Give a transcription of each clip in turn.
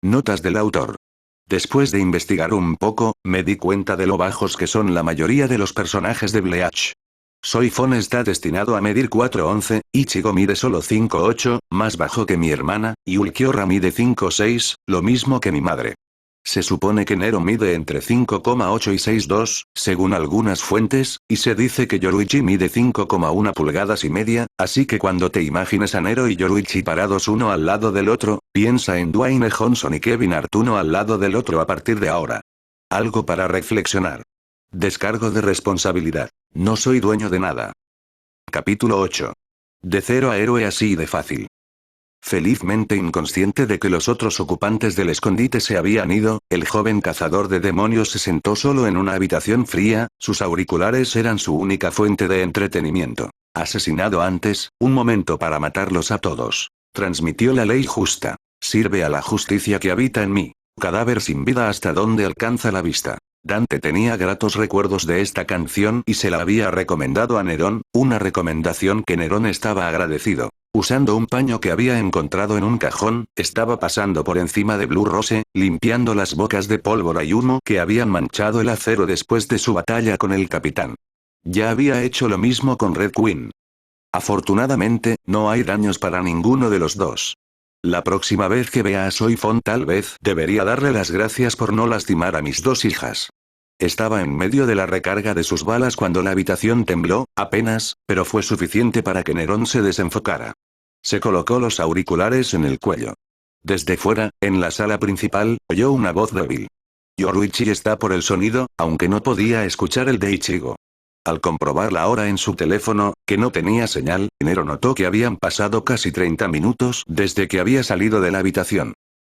Notas del autor. Después de investigar un poco, me di cuenta de lo bajos que son la mayoría de los personajes de Bleach. Soifon está destinado a medir 4'11", Ichigo mide solo 5'8", más bajo que mi hermana, y Ulquiorra mide 5'6", lo mismo que mi madre. Se supone que Nero mide entre 5,8 y 6,2, según algunas fuentes, y se dice que Yoruichi mide 5,1 pulgadas y media, así que cuando te imagines a Nero y Yoruichi parados uno al lado del otro, piensa en Dwayne Johnson y Kevin Hart uno al lado del otro a partir de ahora. Algo para reflexionar. Descargo de responsabilidad. No soy dueño de nada. Capítulo 8. De cero a héroe así de fácil. Felizmente inconsciente de que los otros ocupantes del escondite se habían ido, el joven cazador de demonios se sentó solo en una habitación fría, sus auriculares eran su única fuente de entretenimiento. Asesinado antes, un momento para matarlos a todos. Transmitió la ley justa. Sirve a la justicia que habita en mí. Cadáver sin vida hasta donde alcanza la vista. Dante tenía gratos recuerdos de esta canción y se la había recomendado a Nerón, una recomendación que Nerón estaba agradecido. Usando un paño que había encontrado en un cajón, estaba pasando por encima de Blue Rose, limpiando las bocas de pólvora y humo que habían manchado el acero después de su batalla con el capitán. Ya había hecho lo mismo con Red Queen. Afortunadamente, no hay daños para ninguno de los dos. La próxima vez que vea a Soifon tal vez debería darle las gracias por no lastimar a mis dos hijas. Estaba en medio de la recarga de sus balas cuando la habitación tembló, apenas, pero fue suficiente para que Nerón se desenfocara. Se colocó los auriculares en el cuello. Desde fuera, en la sala principal, oyó una voz débil. Yoruichi está por el sonido, aunque no podía escuchar el de Ichigo. Al comprobar la hora en su teléfono, que no tenía señal, Nero notó que habían pasado casi 30 minutos desde que había salido de la habitación.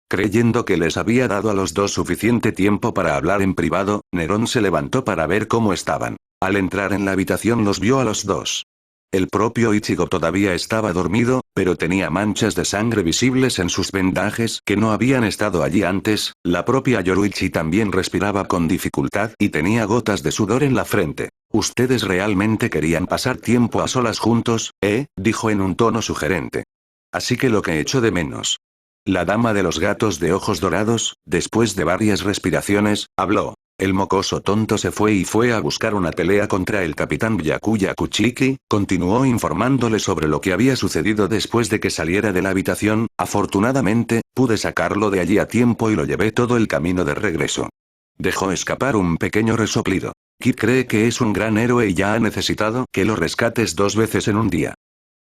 Creyendo que les había dado a los dos suficiente tiempo para hablar en privado, Nerón se levantó para ver cómo estaban. Al entrar en la habitación los vio a los dos. El propio Ichigo todavía estaba dormido, pero tenía manchas de sangre visibles en sus vendajes que no habían estado allí antes, la propia Yoruichi también respiraba con dificultad y tenía gotas de sudor en la frente. «¿Ustedes realmente querían pasar tiempo a solas juntos, dijo en un tono sugerente. «Así que lo que echo de menos». La dama de los gatos de ojos dorados, después de varias respiraciones, habló. El mocoso tonto se fue y fue a buscar una pelea contra el capitán Byakuya Kuchiki, continuó informándole sobre lo que había sucedido después de que saliera de la habitación. Afortunadamente, pude sacarlo de allí a tiempo y lo llevé todo el camino de regreso. Dejó escapar un pequeño resoplido. Kid cree que es un gran héroe y ya ha necesitado que lo rescates 2 veces en un día.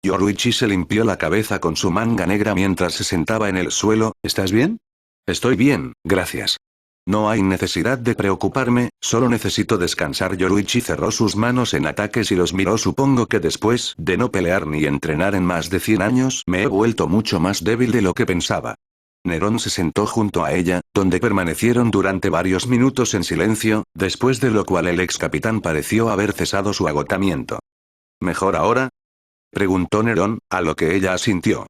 Yoruichi se limpió la cabeza con su manga negra mientras se sentaba en el suelo. ¿Estás bien? Estoy bien, gracias. No hay necesidad de preocuparme, solo necesito descansar. Yoruichi cerró sus manos en ataques y los miró. Supongo que después de no pelear ni entrenar en más de 100 años me he vuelto mucho más débil de lo que pensaba. Nerón se sentó junto a ella, donde permanecieron durante varios minutos en silencio, después de lo cual el ex capitán pareció haber cesado su agotamiento. ¿Mejor ahora?, preguntó Nerón, a lo que ella asintió.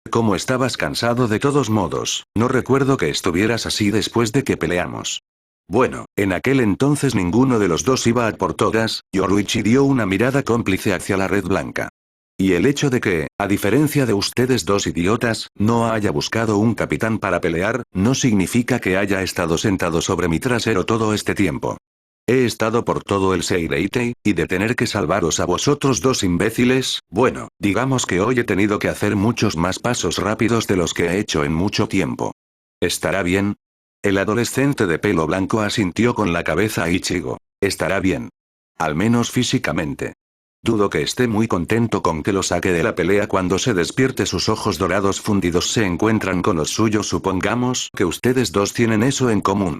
«¿Cómo estabas cansado de todos modos? No recuerdo que estuvieras así después de que peleamos». Bueno, en aquel entonces ninguno de los dos iba a por todas. Yoruichi dio una mirada cómplice hacia la red blanca. Y el hecho de que, a diferencia de ustedes dos idiotas, no haya buscado un capitán para pelear, no significa que haya estado sentado sobre mi trasero todo este tiempo. He estado por todo el Seireitei, y de tener que salvaros a vosotros dos imbéciles, bueno, digamos que hoy he tenido que hacer muchos más pasos rápidos de los que he hecho en mucho tiempo. ¿Estará bien? El adolescente de pelo blanco asintió con la cabeza a Ichigo. Estará bien. Al menos físicamente. Dudo que esté muy contento con que lo saque de la pelea cuando se despierte. Sus ojos dorados fundidos se encuentran con los suyos. Supongamos que ustedes dos tienen eso en común.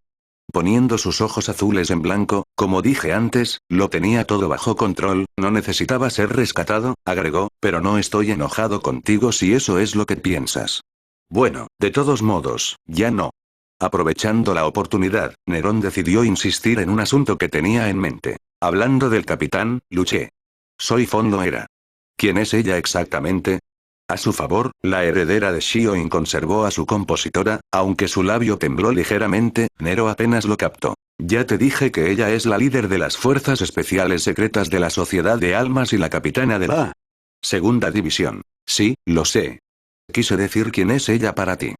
Poniendo sus ojos azules en blanco, como dije antes, lo tenía todo bajo control, no necesitaba ser rescatado, agregó, pero no estoy enojado contigo si eso es lo que piensas. Bueno, de todos modos, ya no. Aprovechando la oportunidad, Nerón decidió insistir en un asunto que tenía en mente. Hablando del capitán, luché. Soifon lo era. ¿Quién es ella exactamente? A su favor, la heredera de Shioin conservó a su compositora, aunque su labio tembló ligeramente, Nero apenas lo captó. Ya te dije que ella es la líder de las fuerzas especiales secretas de la Sociedad de Almas y la capitana de la Segunda División. Sí, lo sé. Quise decir quién es ella para ti.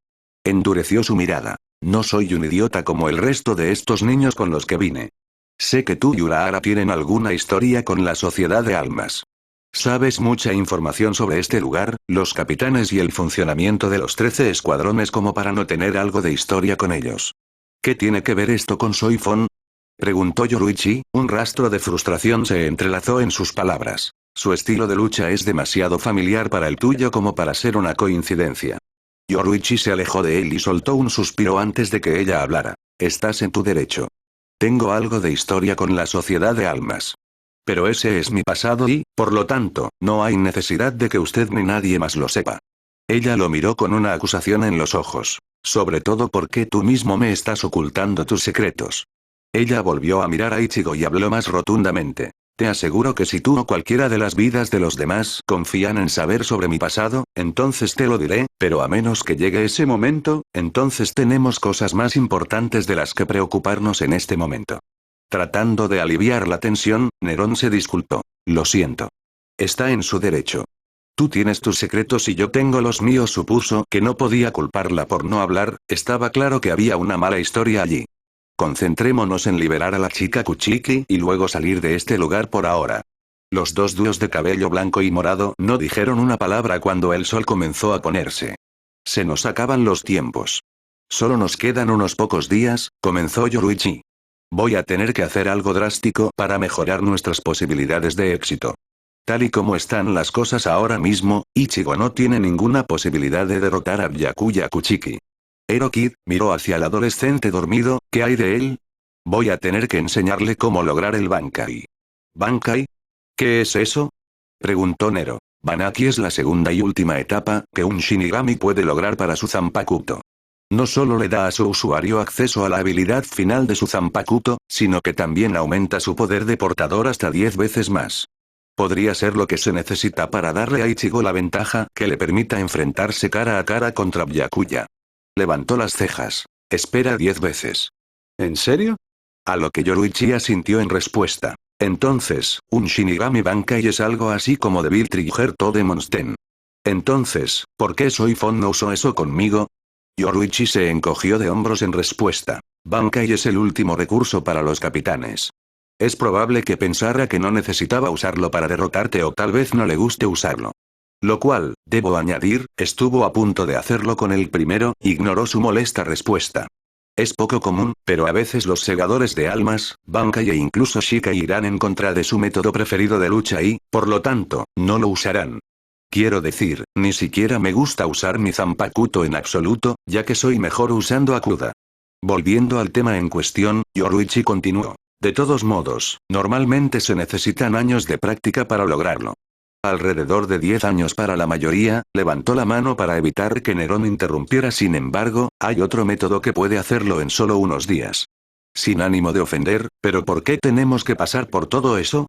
Endureció su mirada. No soy un idiota como el resto de estos niños con los que vine. Sé que tú y Urahara tienen alguna historia con la Sociedad de Almas. Sabes mucha información sobre este lugar, los capitanes y el funcionamiento de los 13 escuadrones como para no tener algo de historia con ellos. ¿Qué tiene que ver esto con Soifon? Preguntó Yoruichi, un rastro de frustración se entrelazó en sus palabras. Su estilo de lucha es demasiado familiar para el tuyo como para ser una coincidencia. Yoruichi se alejó de él y soltó un suspiro antes de que ella hablara. Estás en tu derecho. Tengo algo de historia con la Sociedad de Almas. Pero ese es mi pasado y, por lo tanto, no hay necesidad de que usted ni nadie más lo sepa. Ella lo miró con una acusación en los ojos. Sobre todo porque tú mismo me estás ocultando tus secretos. Ella volvió a mirar a Ichigo y habló más rotundamente. Te aseguro que si tú o cualquiera de las vidas de los demás confían en saber sobre mi pasado, entonces te lo diré, pero a menos que llegue ese momento, entonces tenemos cosas más importantes de las que preocuparnos en este momento. Tratando de aliviar la tensión, Nerón se disculpó. Lo siento. Está en su derecho. Tú tienes tus secretos y yo tengo los míos. Supuso que no podía culparla por no hablar, estaba claro que había una mala historia allí. Concentrémonos en liberar a la chica Kuchiki y luego salir de este lugar por ahora. Los dos dúos de cabello blanco y morado no dijeron una palabra cuando el sol comenzó a ponerse. Se nos acaban los tiempos. Solo nos quedan unos pocos días, comenzó Yoruichi. Voy a tener que hacer algo drástico para mejorar nuestras posibilidades de éxito. Tal y como están las cosas ahora mismo, Ichigo no tiene ninguna posibilidad de derrotar a Byakuya Kuchiki. Hero Kid miró hacia el adolescente dormido, ¿qué hay de él? Voy a tener que enseñarle cómo lograr el Bankai. ¿Bankai? ¿Qué es eso? Preguntó Nero. Banaki es la segunda y última etapa que un Shinigami puede lograr para su Zanpakuto. No solo le da a su usuario acceso a la habilidad final de su Zanpakuto, sino que también aumenta su poder de portador hasta 10 veces más. Podría ser lo que se necesita para darle a Ichigo la ventaja que le permita enfrentarse cara a cara contra Byakuya. Levantó las cejas. Espera 10 veces. ¿En serio? A lo que Yoruichi asintió en respuesta. Entonces, un Shinigami Bankai es algo así como Devil Trigger to Demons Ten. Entonces, ¿por qué Soifon no usó eso conmigo? Yoruichi se encogió de hombros en respuesta. Bankai es el último recurso para los capitanes. Es probable que pensara que no necesitaba usarlo para derrotarte o tal vez no le guste usarlo. Lo cual, debo añadir, estuvo a punto de hacerlo con el primero, ignoró su molesta respuesta. Es poco común, pero a veces los segadores de almas, Bankai e incluso Shikai irán en contra de su método preferido de lucha y, por lo tanto, no lo usarán. Quiero decir, ni siquiera me gusta usar mi Zanpakuto en absoluto, ya que soy mejor usando Akuda. Volviendo al tema en cuestión, Yoruichi continuó. De todos modos, normalmente se necesitan años de práctica para lograrlo. Alrededor de 10 años para la mayoría, levantó la mano para evitar que Nerón interrumpiera. Sin embargo, hay otro método que puede hacerlo en solo unos días. Sin ánimo de ofender, ¿pero por qué tenemos que pasar por todo eso?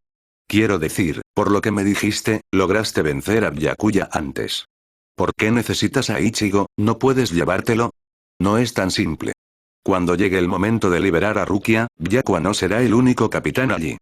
Quiero decir, por lo que me dijiste, lograste vencer a Byakuya antes. ¿Por qué necesitas a Ichigo? ¿No puedes llevártelo? No es tan simple. Cuando llegue el momento de liberar a Rukia, Byakuya no será el único capitán allí.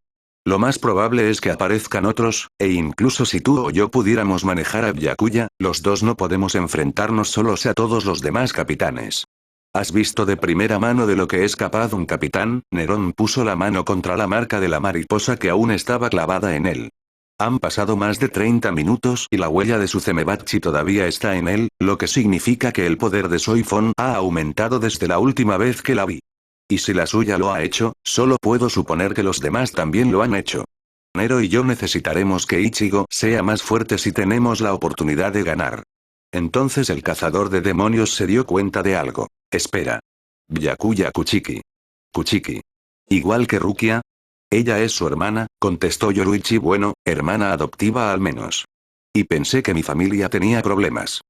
Lo más probable es que aparezcan otros, e incluso si tú o yo pudiéramos manejar a Byakuya, los dos no podemos enfrentarnos solos a todos los demás capitanes. ¿Has visto de primera mano de lo que es capaz un capitán? Nerón puso la mano contra la marca de la mariposa que aún estaba clavada en él. Han pasado más de 30 minutos y la huella de su Zemebachi todavía está en él, lo que significa que el poder de Soifon ha aumentado desde la última vez que la vi. Y si la suya lo ha hecho, solo puedo suponer que los demás también lo han hecho. Nero y yo necesitaremos que Ichigo sea más fuerte si tenemos la oportunidad de ganar. Entonces el cazador de demonios se dio cuenta de algo. Espera. Byakuya Kuchiki. Kuchiki. Igual que Rukia. Ella es su hermana, contestó Yoruichi. Bueno, hermana adoptiva al menos. Y pensé que mi familia tenía problemas.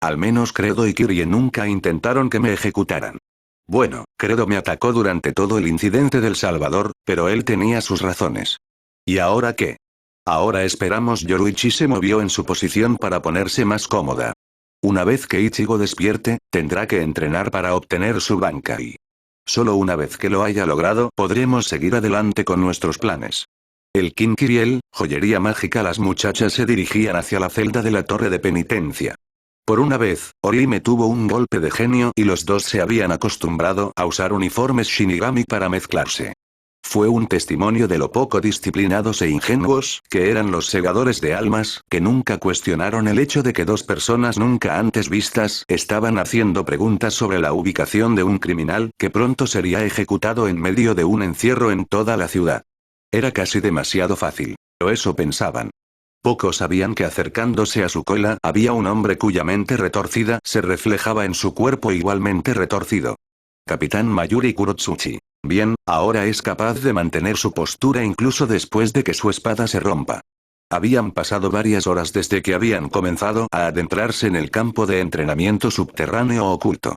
Al menos Credo y Kirie nunca intentaron que me ejecutaran. Bueno, Credo me atacó durante todo el incidente del Salvador, pero él tenía sus razones. ¿Y ahora qué? Ahora esperamos. Yoruichi se movió en su posición para ponerse más cómoda. Una vez que Ichigo despierte, tendrá que entrenar para obtener su Bankai. Solo una vez que lo haya logrado, podremos seguir adelante con nuestros planes. El Kinkiriel, joyería mágica. Las muchachas se dirigían hacia la celda de la torre de penitencia. Por una vez, Orihime tuvo un golpe de genio y los dos se habían acostumbrado a usar uniformes Shinigami para mezclarse. Fue un testimonio de lo poco disciplinados e ingenuos que eran los segadores de almas, que nunca cuestionaron el hecho de que dos personas nunca antes vistas estaban haciendo preguntas sobre la ubicación de un criminal que pronto sería ejecutado en medio de un encierro en toda la ciudad. Era casi demasiado fácil. O eso pensaban. Pocos sabían que acercándose a su cola había un hombre cuya mente retorcida se reflejaba en su cuerpo igualmente retorcido. Capitán Mayuri Kurotsuchi. Bien, ahora es capaz de mantener su postura incluso después de que su espada se rompa. Habían pasado varias horas desde que habían comenzado a adentrarse en el campo de entrenamiento subterráneo oculto.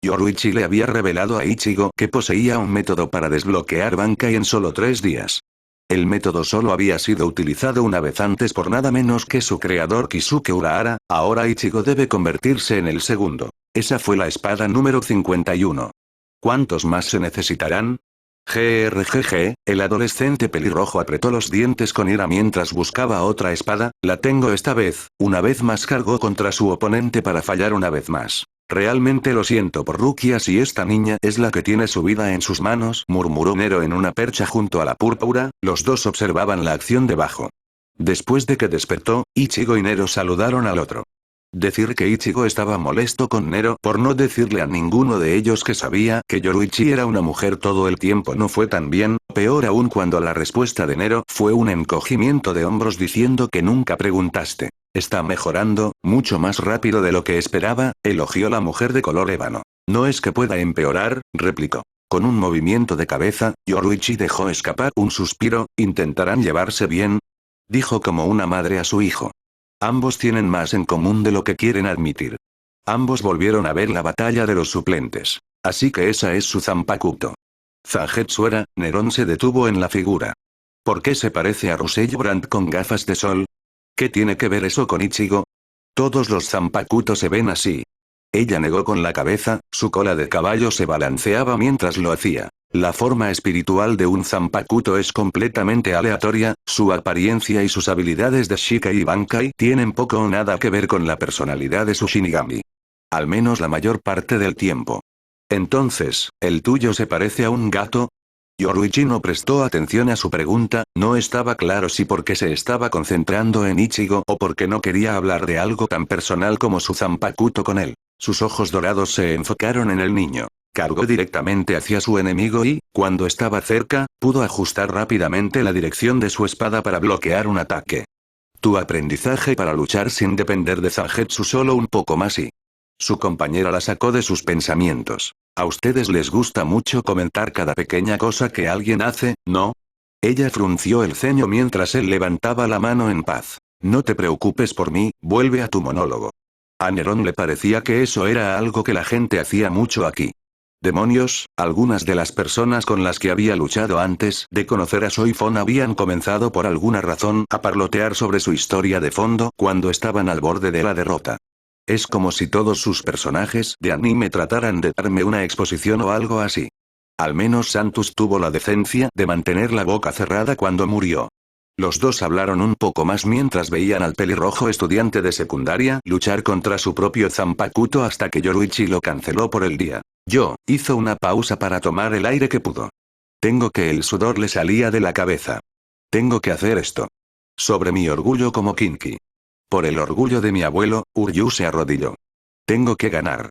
Yoruichi le había revelado a Ichigo que poseía un método para desbloquear Bankai en solo 3 días. El método solo había sido utilizado una vez antes por nada menos que su creador Kisuke Urahara, ahora Ichigo debe convertirse en el segundo. Esa fue la espada número 51. ¿Cuántos más se necesitarán? GRGG, el adolescente pelirrojo apretó los dientes con ira mientras buscaba otra espada. La tengo esta vez, una vez más cargó contra su oponente para fallar una vez más. Realmente lo siento por Rukia si esta niña es la que tiene su vida en sus manos, murmuró Nero en una percha junto a la púrpura. Los dos observaban la acción debajo. Después de que despertó, Ichigo y Nero saludaron al otro. Decir que Ichigo estaba molesto con Nero por no decirle a ninguno de ellos que sabía que Yoruichi era una mujer todo el tiempo no fue tan bien, peor aún cuando la respuesta de Nero fue un encogimiento de hombros diciendo que nunca preguntaste. Está mejorando, mucho más rápido de lo que esperaba, elogió la mujer de color ébano. No es que pueda empeorar, replicó. Con un movimiento de cabeza, Yoruichi dejó escapar un suspiro. ¿Intentarán llevarse bien? Dijo como una madre a su hijo. Ambos tienen más en común de lo que quieren admitir. Ambos volvieron a ver la batalla de los suplentes. Así que esa es su Zanpakuto. Zangetsu-era, Nerón se detuvo en la figura. ¿Por qué se parece a Russell Brand con gafas de sol? ¿Qué tiene que ver eso con Ichigo? Todos los Zanpakuto se ven así. Ella negó con la cabeza, su cola de caballo se balanceaba mientras lo hacía. La forma espiritual de un Zanpakuto es completamente aleatoria, su apariencia y sus habilidades de Shikai y Bankai tienen poco o nada que ver con la personalidad de su Shinigami. Al menos la mayor parte del tiempo. Entonces, ¿el tuyo se parece a un gato? Yoruichi no prestó atención a su pregunta, no estaba claro si porque se estaba concentrando en Ichigo o porque no quería hablar de algo tan personal como su Zanpakuto con él. Sus ojos dorados se enfocaron en el niño. Cargó directamente hacia su enemigo y, cuando estaba cerca, pudo ajustar rápidamente la dirección de su espada para bloquear un ataque. Tu aprendizaje para luchar sin depender de Zangetsu solo un poco más y... Su compañera la sacó de sus pensamientos. A ustedes les gusta mucho comentar cada pequeña cosa que alguien hace, ¿no? Ella frunció el ceño mientras él levantaba la mano en paz. No te preocupes por mí, vuelve a tu monólogo. A Nerón le parecía que eso era algo que la gente hacía mucho aquí. Demonios, algunas de las personas con las que había luchado antes de conocer a Soifon habían comenzado por alguna razón a parlotear sobre su historia de fondo cuando estaban al borde de la derrota. Es como si todos sus personajes de anime trataran de darme una exposición o algo así. Al menos Santus tuvo la decencia de mantener la boca cerrada cuando murió. Los dos hablaron un poco más mientras veían al pelirrojo estudiante de secundaria luchar contra su propio Zanpakuto hasta que Yoruichi lo canceló por el día. Hizo una pausa para tomar el aire que pudo. Tengo que el sudor le salía de la cabeza. Tengo que hacer esto. Sobre mi orgullo como Kinki. Por el orgullo de mi abuelo, Uryu se arrodilló. Tengo que ganar.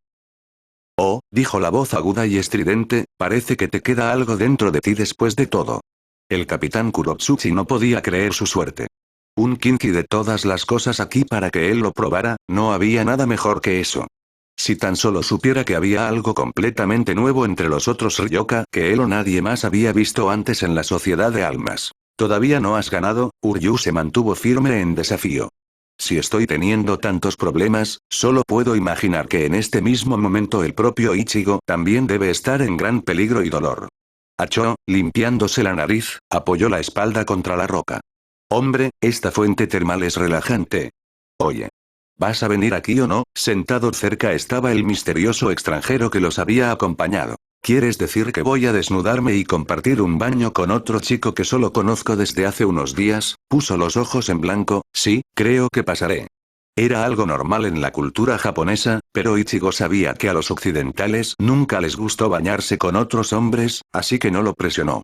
Oh, dijo la voz aguda y estridente, parece que te queda algo dentro de ti después de todo. El capitán Kurotsuchi no podía creer su suerte. Un Kinki de todas las cosas aquí para que él lo probara, no había nada mejor que eso. Si tan solo supiera que había algo completamente nuevo entre los otros Ryoka que él o nadie más había visto antes en la sociedad de almas. Todavía no has ganado, Uryu se mantuvo firme en desafío. Si estoy teniendo tantos problemas, solo puedo imaginar que en este mismo momento el propio Ichigo también debe estar en gran peligro y dolor. Acho, limpiándose la nariz, apoyó la espalda contra la roca. Hombre, esta fuente termal es relajante. Oye. ¿Vas a venir aquí o no? Sentado cerca estaba el misterioso extranjero que los había acompañado. ¿Quieres decir que voy a desnudarme y compartir un baño con otro chico que solo conozco desde hace unos días? Puso los ojos en blanco. Sí, creo que pasaré. Era algo normal en la cultura japonesa, pero Ichigo sabía que a los occidentales nunca les gustó bañarse con otros hombres, así que no lo presionó.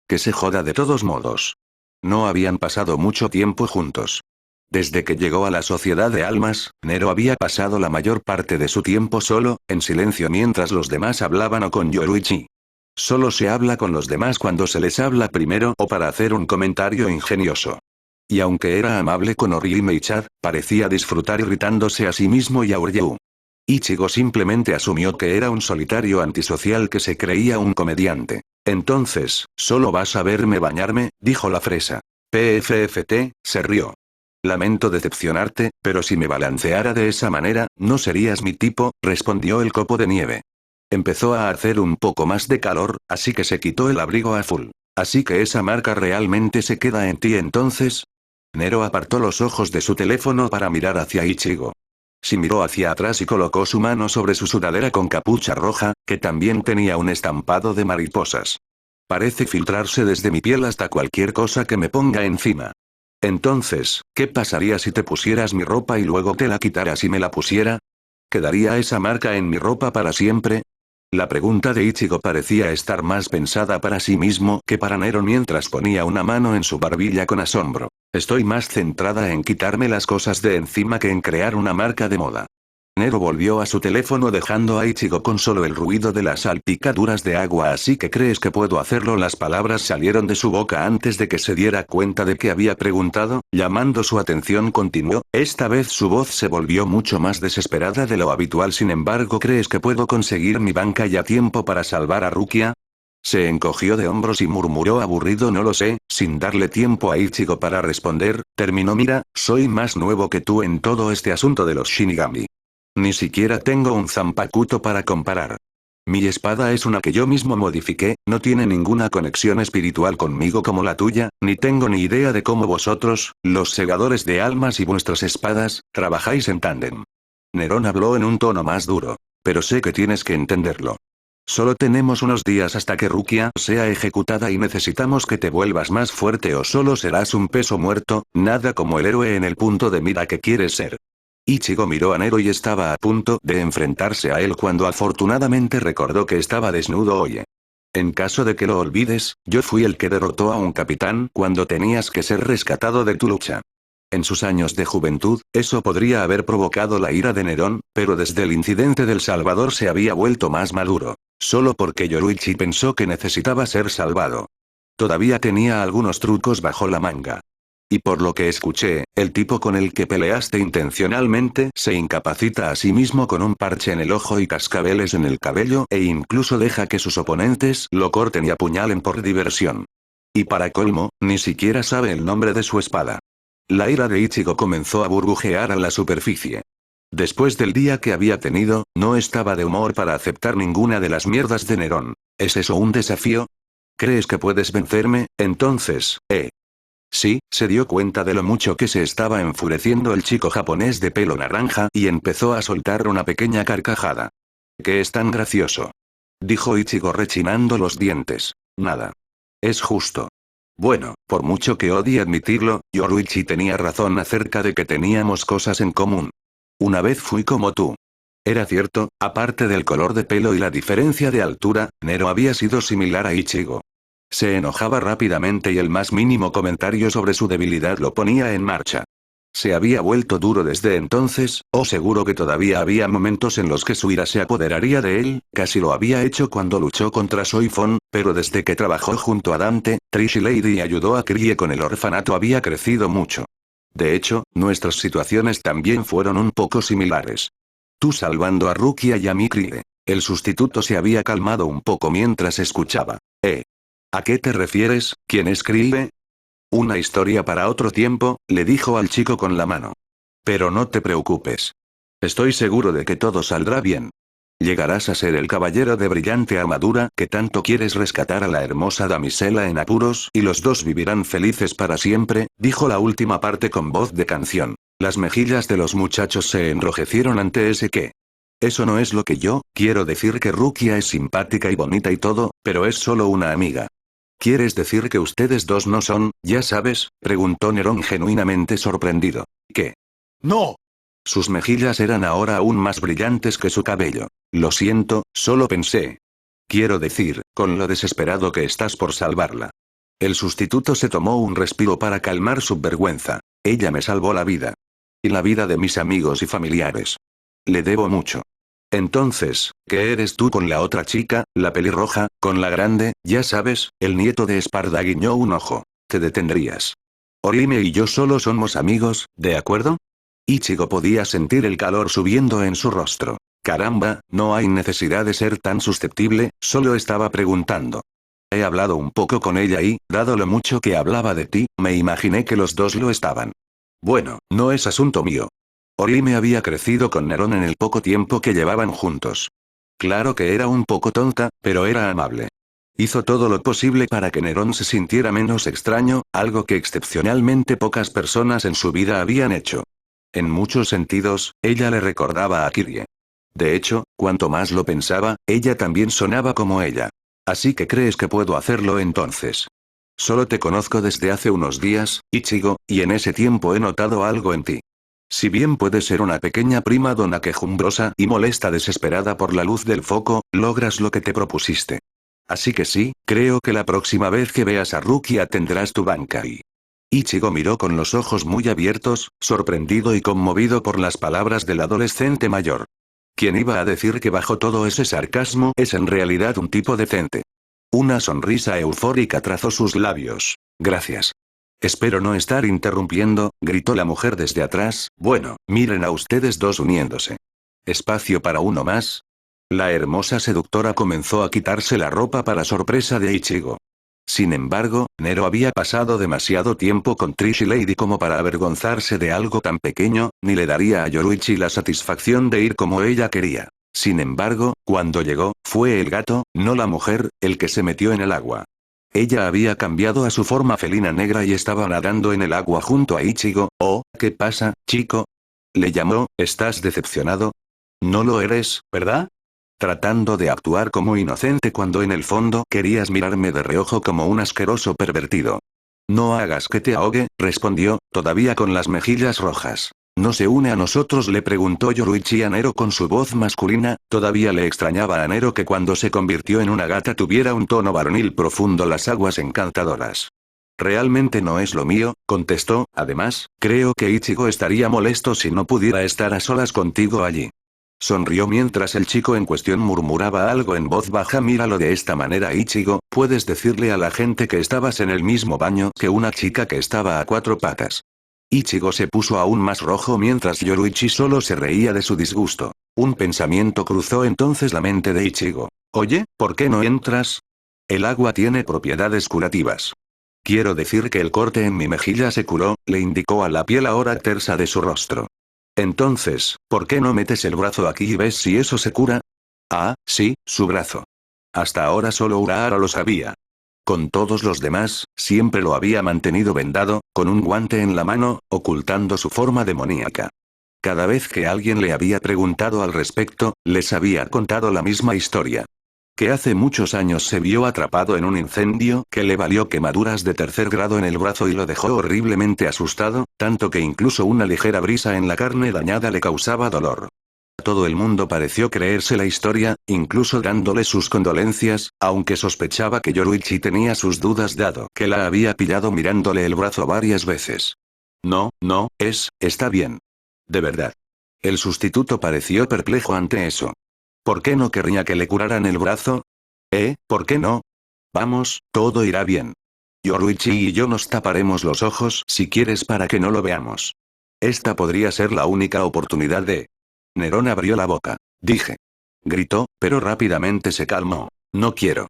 Que se joda de todos modos. No habían pasado mucho tiempo juntos. Desde que llegó a la sociedad de almas, Nero había pasado la mayor parte de su tiempo solo, en silencio mientras los demás hablaban o con Yoruichi. Solo se habla con los demás cuando se les habla primero o para hacer un comentario ingenioso. Y aunque era amable con Orihime y Chad, parecía disfrutar irritándose a sí mismo y a Uryuu. Ichigo simplemente asumió que era un solitario antisocial que se creía un comediante. Entonces, ¿solo vas a verme bañarme?, dijo la fresa. PFFT, se rió. Lamento decepcionarte, pero si me balanceara de esa manera, no serías mi tipo, respondió el copo de nieve. Empezó a hacer un poco más de calor, así que se quitó el abrigo a full. Así que esa marca realmente se queda en ti entonces. Nero apartó los ojos de su teléfono para mirar hacia Ichigo. Si miró hacia atrás y colocó su mano sobre su sudadera con capucha roja, que también tenía un estampado de mariposas. Parece filtrarse desde mi piel hasta cualquier cosa que me ponga encima. Entonces, ¿qué pasaría si te pusieras mi ropa y luego te la quitaras y me la pusiera? ¿Quedaría esa marca en mi ropa para siempre? La pregunta de Ichigo parecía estar más pensada para sí mismo que para Nero mientras ponía una mano en su barbilla con asombro. Estoy más centrada en quitarme las cosas de encima que en crear una marca de moda. Nero volvió a su teléfono dejando a Ichigo con solo el ruido de las salpicaduras de agua. ¿Así que crees que puedo hacerlo? Las palabras salieron de su boca antes de que se diera cuenta de que había preguntado, llamando su atención continuó, esta vez su voz se volvió mucho más desesperada de lo habitual. Sin embargo, ¿crees que puedo conseguir mi banca y a tiempo para salvar a Rukia? Se encogió de hombros y murmuró aburrido no lo sé, sin darle tiempo a Ichigo para responder, terminó mira, soy más nuevo que tú en todo este asunto de los Shinigami. Ni siquiera tengo un Zanpakuto para comparar. Mi espada es una que yo mismo modifiqué, no tiene ninguna conexión espiritual conmigo como la tuya, ni tengo ni idea de cómo vosotros, los segadores de almas y vuestras espadas, trabajáis en tándem. Nerón habló en un tono más duro. Pero sé que tienes que entenderlo. Solo tenemos unos días hasta que Rukia sea ejecutada y necesitamos que te vuelvas más fuerte o solo serás un peso muerto, nada como el héroe en el punto de mira que quieres ser. Ichigo miró a Nero y estaba a punto de enfrentarse a él cuando afortunadamente recordó que estaba desnudo. Oye. En caso de que lo olvides, yo fui el que derrotó a un capitán cuando tenías que ser rescatado de tu lucha. En sus años de juventud, eso podría haber provocado la ira de Nerón, pero desde el incidente del Salvador se había vuelto más maduro. Solo porque Yoruichi pensó que necesitaba ser salvado. Todavía tenía algunos trucos bajo la manga. Y por lo que escuché, el tipo con el que peleaste intencionalmente se incapacita a sí mismo con un parche en el ojo y cascabeles en el cabello e incluso deja que sus oponentes lo corten y apuñalen por diversión. Y para colmo, ni siquiera sabe el nombre de su espada. La ira de Ichigo comenzó a burbujear a la superficie. Después del día que había tenido, no estaba de humor para aceptar ninguna de las mierdas de Nerón. ¿Es eso un desafío? ¿Crees que puedes vencerme, entonces, Sí, se dio cuenta de lo mucho que se estaba enfureciendo el chico japonés de pelo naranja y empezó a soltar una pequeña carcajada. ¿Qué es tan gracioso? Dijo Ichigo rechinando los dientes. Nada. Es justo. Bueno, por mucho que odie admitirlo, Yoruichi tenía razón acerca de que teníamos cosas en común. Una vez fui como tú. Era cierto, aparte del color de pelo y la diferencia de altura, Nero había sido similar a Ichigo. Se enojaba rápidamente y el más mínimo comentario sobre su debilidad lo ponía en marcha. Se había vuelto duro desde entonces, o seguro que todavía había momentos en los que su ira se apoderaría de él, casi lo había hecho cuando luchó contra Soifon, pero desde que trabajó junto a Dante, Trish y Lady y ayudó a Krie con el orfanato había crecido mucho. De hecho, nuestras situaciones también fueron un poco similares. Tú salvando a Rukia y a mi Krie. El sustituto se había calmado un poco mientras escuchaba. ¿A qué te refieres? ¿Quién escribe? Una historia para otro tiempo, le dijo al chico con la mano. Pero no te preocupes. Estoy seguro de que todo saldrá bien. Llegarás a ser el caballero de brillante armadura que tanto quieres rescatar a la hermosa damisela en apuros y los dos vivirán felices para siempre, dijo la última parte con voz de canción. Las mejillas de los muchachos se enrojecieron ante ese qué. Eso no es lo que yo, quiero decir que Rukia es simpática y bonita y todo, pero es solo una amiga. ¿Quieres decir que ustedes dos no son, ya sabes? Preguntó Nerón genuinamente sorprendido. ¿Qué? ¡No! Sus mejillas eran ahora aún más brillantes que su cabello. Lo siento, solo pensé. Quiero decir, con lo desesperado que estás por salvarla. El sustituto se tomó un respiro para calmar su vergüenza. Ella me salvó la vida. Y la vida de mis amigos y familiares. Le debo mucho. Entonces, ¿qué eres tú con la otra chica, la pelirroja, con la grande, ya sabes? El nieto de Esparda guiñó un ojo. Te detendrías. Orime y yo solo somos amigos, ¿de acuerdo? Ichigo podía sentir el calor subiendo en su rostro. Caramba, no hay necesidad de ser tan susceptible, solo estaba preguntando. He hablado un poco con ella y, dado lo mucho que hablaba de ti, me imaginé que los dos lo estaban. Bueno, no es asunto mío. Orime había crecido con Nerón en el poco tiempo que llevaban juntos. Claro que era un poco tonta, pero era amable. Hizo todo lo posible para que Nerón se sintiera menos extraño, algo que excepcionalmente pocas personas en su vida habían hecho. En muchos sentidos, ella le recordaba a Kirie. De hecho, cuanto más lo pensaba, ella también sonaba como ella. Así que crees que puedo hacerlo entonces. Solo te conozco desde hace unos días, Ichigo, y en ese tiempo he notado algo en ti. Si bien puedes ser una pequeña prima donna quejumbrosa y molesta desesperada por la luz del foco, logras lo que te propusiste. Así que sí, creo que la próxima vez que veas a Rukia tendrás tu Bankai. Ichigo miró con los ojos muy abiertos, sorprendido y conmovido por las palabras del adolescente mayor. ¿Quién iba a decir que bajo todo ese sarcasmo es en realidad un tipo decente? Una sonrisa eufórica trazó sus labios. Gracias. Espero no estar interrumpiendo, gritó la mujer desde atrás. Bueno, miren a ustedes dos uniéndose. ¿Espacio para uno más? La hermosa seductora comenzó a quitarse la ropa para sorpresa de Ichigo. Sin embargo, Nero había pasado demasiado tiempo con Trish y Lady como para avergonzarse de algo tan pequeño, ni le daría a Yoruichi la satisfacción de ir como ella quería. Sin embargo, cuando llegó, fue el gato, no la mujer, el que se metió en el agua. Ella había cambiado a su forma felina negra y estaba nadando en el agua junto a Ichigo. Oh, ¿qué pasa, chico? Le llamó. ¿Estás decepcionado? No lo eres, ¿verdad? Tratando de actuar como inocente cuando en el fondo querías mirarme de reojo como un asqueroso pervertido. No hagas que te ahogue, respondió, todavía con las mejillas rojas. ¿No se une a nosotros?, le preguntó Yoruichi a Nero con su voz masculina. Todavía le extrañaba a Nero que cuando se convirtió en una gata tuviera un tono varonil profundo, las aguas encantadoras. Realmente no es lo mío, contestó. Además, creo que Ichigo estaría molesto si no pudiera estar a solas contigo allí. Sonrió mientras el chico en cuestión murmuraba algo en voz baja. Míralo de esta manera, Ichigo, puedes decirle a la gente que estabas en el mismo baño que una chica que estaba a cuatro patas. Ichigo se puso aún más rojo mientras Yoruichi solo se reía de su disgusto. Un pensamiento cruzó entonces la mente de Ichigo. Oye, ¿por qué no entras? El agua tiene propiedades curativas. Quiero decir que el corte en mi mejilla se curó, le indicó a la piel ahora tersa de su rostro. Entonces, ¿por qué no metes el brazo aquí y ves si eso se cura? Ah, sí, su brazo. Hasta ahora solo Urahara lo sabía. Con todos los demás, siempre lo había mantenido vendado, con un guante en la mano, ocultando su forma demoníaca. Cada vez que alguien le había preguntado al respecto, les había contado la misma historia. Que hace muchos años se vio atrapado en un incendio que le valió quemaduras de tercer grado en el brazo y lo dejó horriblemente asustado, tanto que incluso una ligera brisa en la carne dañada le causaba dolor. Todo el mundo pareció creerse la historia, incluso dándole sus condolencias, aunque sospechaba que Yoruichi tenía sus dudas dado que la había pillado mirándole el brazo varias veces. No, está bien. De verdad. El sustituto pareció perplejo ante eso. ¿Por qué no querría que le curaran el brazo? ¿Por qué no? Vamos, todo irá bien. Yoruichi y yo nos taparemos los ojos si quieres para que no lo veamos. Esta podría ser la única oportunidad de... Nerón abrió la boca. Dije. Gritó, pero rápidamente se calmó. No quiero.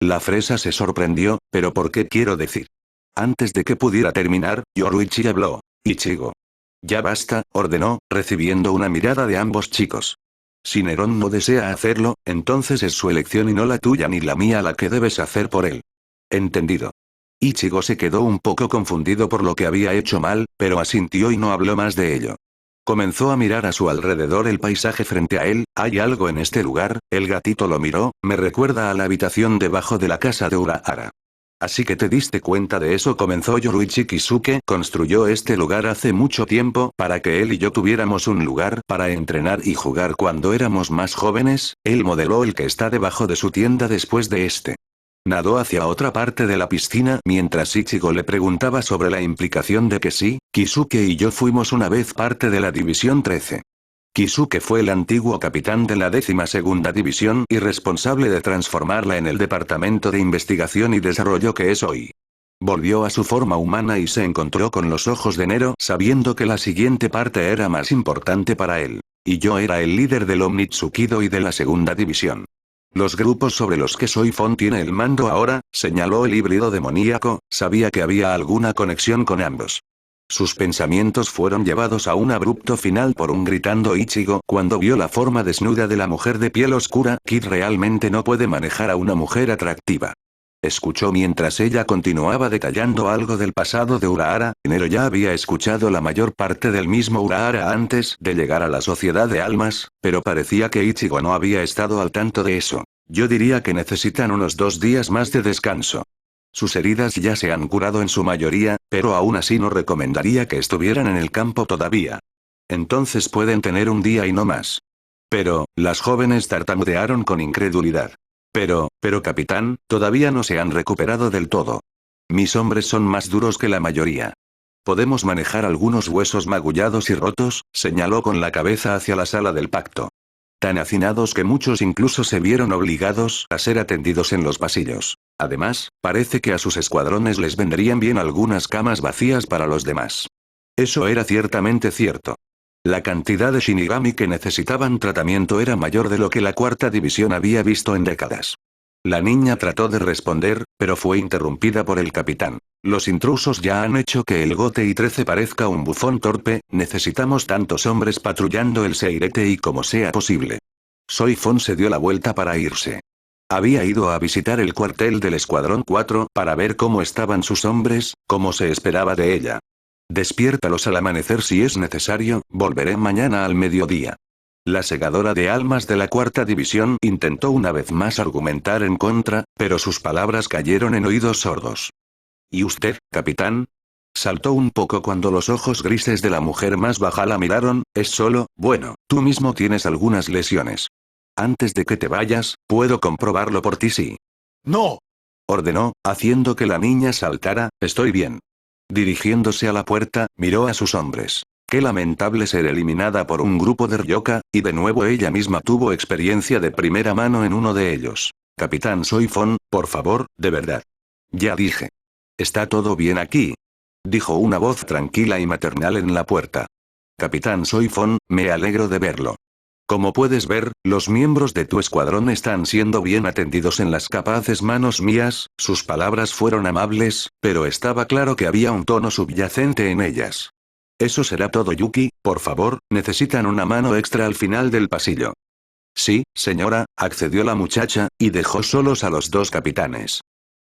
La fresa se sorprendió, pero ¿por qué quiero decir? Antes de que pudiera terminar, Yoruichi habló. Ichigo. Ya basta, ordenó, recibiendo una mirada de ambos chicos. Si Nerón no desea hacerlo, entonces es su elección y no la tuya ni la mía la que debes hacer por él. Entendido. Ichigo se quedó un poco confundido por lo que había hecho mal, pero asintió y no habló más de ello. Comenzó a mirar a su alrededor el paisaje frente a él. ¿Hay algo en este lugar? El gatito lo miró. Me recuerda a la habitación debajo de la casa de Urahara. Así que te diste cuenta de eso, comenzó Yoruichi Kisuke. Construyó este lugar hace mucho tiempo para que él y yo tuviéramos un lugar para entrenar y jugar cuando éramos más jóvenes. Él modeló el que está debajo de su tienda después de este. Nadó hacia otra parte de la piscina mientras Ichigo le preguntaba sobre la implicación de que sí, Kisuke y yo fuimos una vez parte de la División 13. Kisuke fue el antiguo capitán de la 12ª División y responsable de transformarla en el departamento de investigación y desarrollo que es hoy. Volvió a su forma humana y se encontró con los ojos de Nero sabiendo que la siguiente parte era más importante para él. Y yo era el líder del Omnitsukido y de la 2ª División. Los grupos sobre los que Soifon tiene el mando ahora, señaló el híbrido demoníaco, sabía que había alguna conexión con ambos. Sus pensamientos fueron llevados a un abrupto final por un gritando Ichigo cuando vio la forma desnuda de la mujer de piel oscura. Kid realmente no puede manejar a una mujer atractiva. Escuchó mientras ella continuaba detallando algo del pasado de Urahara. Nero ya había escuchado la mayor parte del mismo Urahara antes de llegar a la Sociedad de Almas, pero parecía que Ichigo no había estado al tanto de eso. Yo diría que necesitan unos 2 días más de descanso. Sus heridas ya se han curado en su mayoría, pero aún así no recomendaría que estuvieran en el campo todavía. Entonces pueden tener un día y no más. Pero, las jóvenes tartamudearon con incredulidad. Pero capitán, todavía no se han recuperado del todo. Mis hombres son más duros que la mayoría. Podemos manejar algunos huesos magullados y rotos, señaló con la cabeza hacia la sala del pacto. Tan hacinados que muchos incluso se vieron obligados a ser atendidos en los pasillos. Además, parece que a sus escuadrones les vendrían bien algunas camas vacías para los demás. Eso era ciertamente cierto. La cantidad de Shinigami que necesitaban tratamiento era mayor de lo que la 4ª división había visto en décadas. La niña trató de responder, pero fue interrumpida por el capitán. Los intrusos ya han hecho que el Gote y 13 parezca un bufón torpe, necesitamos tantos hombres patrullando el Seirete y como sea posible. Soifon se dio la vuelta para irse. Había ido a visitar el cuartel del Escuadrón 4 para ver cómo estaban sus hombres, como se esperaba de ella. Despiértalos al amanecer si es necesario, volveré mañana al mediodía. La segadora de almas de la 4ª división intentó una vez más argumentar en contra, pero sus palabras cayeron en oídos sordos. ¿Y usted, capitán? Saltó un poco cuando los ojos grises de la mujer más baja la miraron. Es solo, bueno, tú mismo tienes algunas lesiones. Antes de que te vayas, puedo comprobarlo por ti sí. ¡No! Ordenó, haciendo que la niña saltara. Estoy bien. Dirigiéndose a la puerta, miró a sus hombres. Qué lamentable ser eliminada por un grupo de ryoka, y de nuevo ella misma tuvo experiencia de primera mano en uno de ellos. Capitán Soifon, por favor, de verdad. Ya dije. ¿Está todo bien aquí? Dijo una voz tranquila y maternal en la puerta. Capitán Soifon, me alegro de verlo. Como puedes ver, los miembros de tu escuadrón están siendo bien atendidos en las capaces manos mías. Sus palabras fueron amables, pero estaba claro que había un tono subyacente en ellas. Eso será todo, Yuki, por favor, necesitan una mano extra al final del pasillo. Sí, señora, accedió la muchacha, y dejó solos a los 2 capitanes.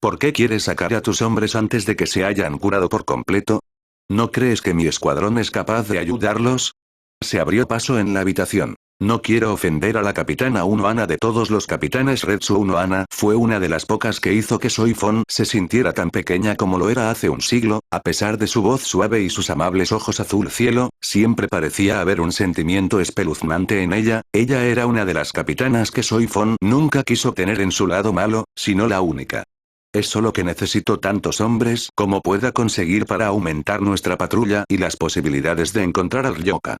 ¿Por qué quieres sacar a tus hombres antes de que se hayan curado por completo? ¿No crees que mi escuadrón es capaz de ayudarlos? Se abrió paso en la habitación. No quiero ofender a la capitana Unohana de todos los capitanes. Retsu Unohana fue una de las pocas que hizo que Soifon se sintiera tan pequeña como lo era hace un siglo. A pesar de su voz suave y sus amables ojos azul cielo, siempre parecía haber un sentimiento espeluznante en ella. Ella era una de las capitanas que Soifon nunca quiso tener en su lado malo, sino la única. Es solo que necesito tantos hombres como pueda conseguir para aumentar nuestra patrulla y las posibilidades de encontrar al ryoka.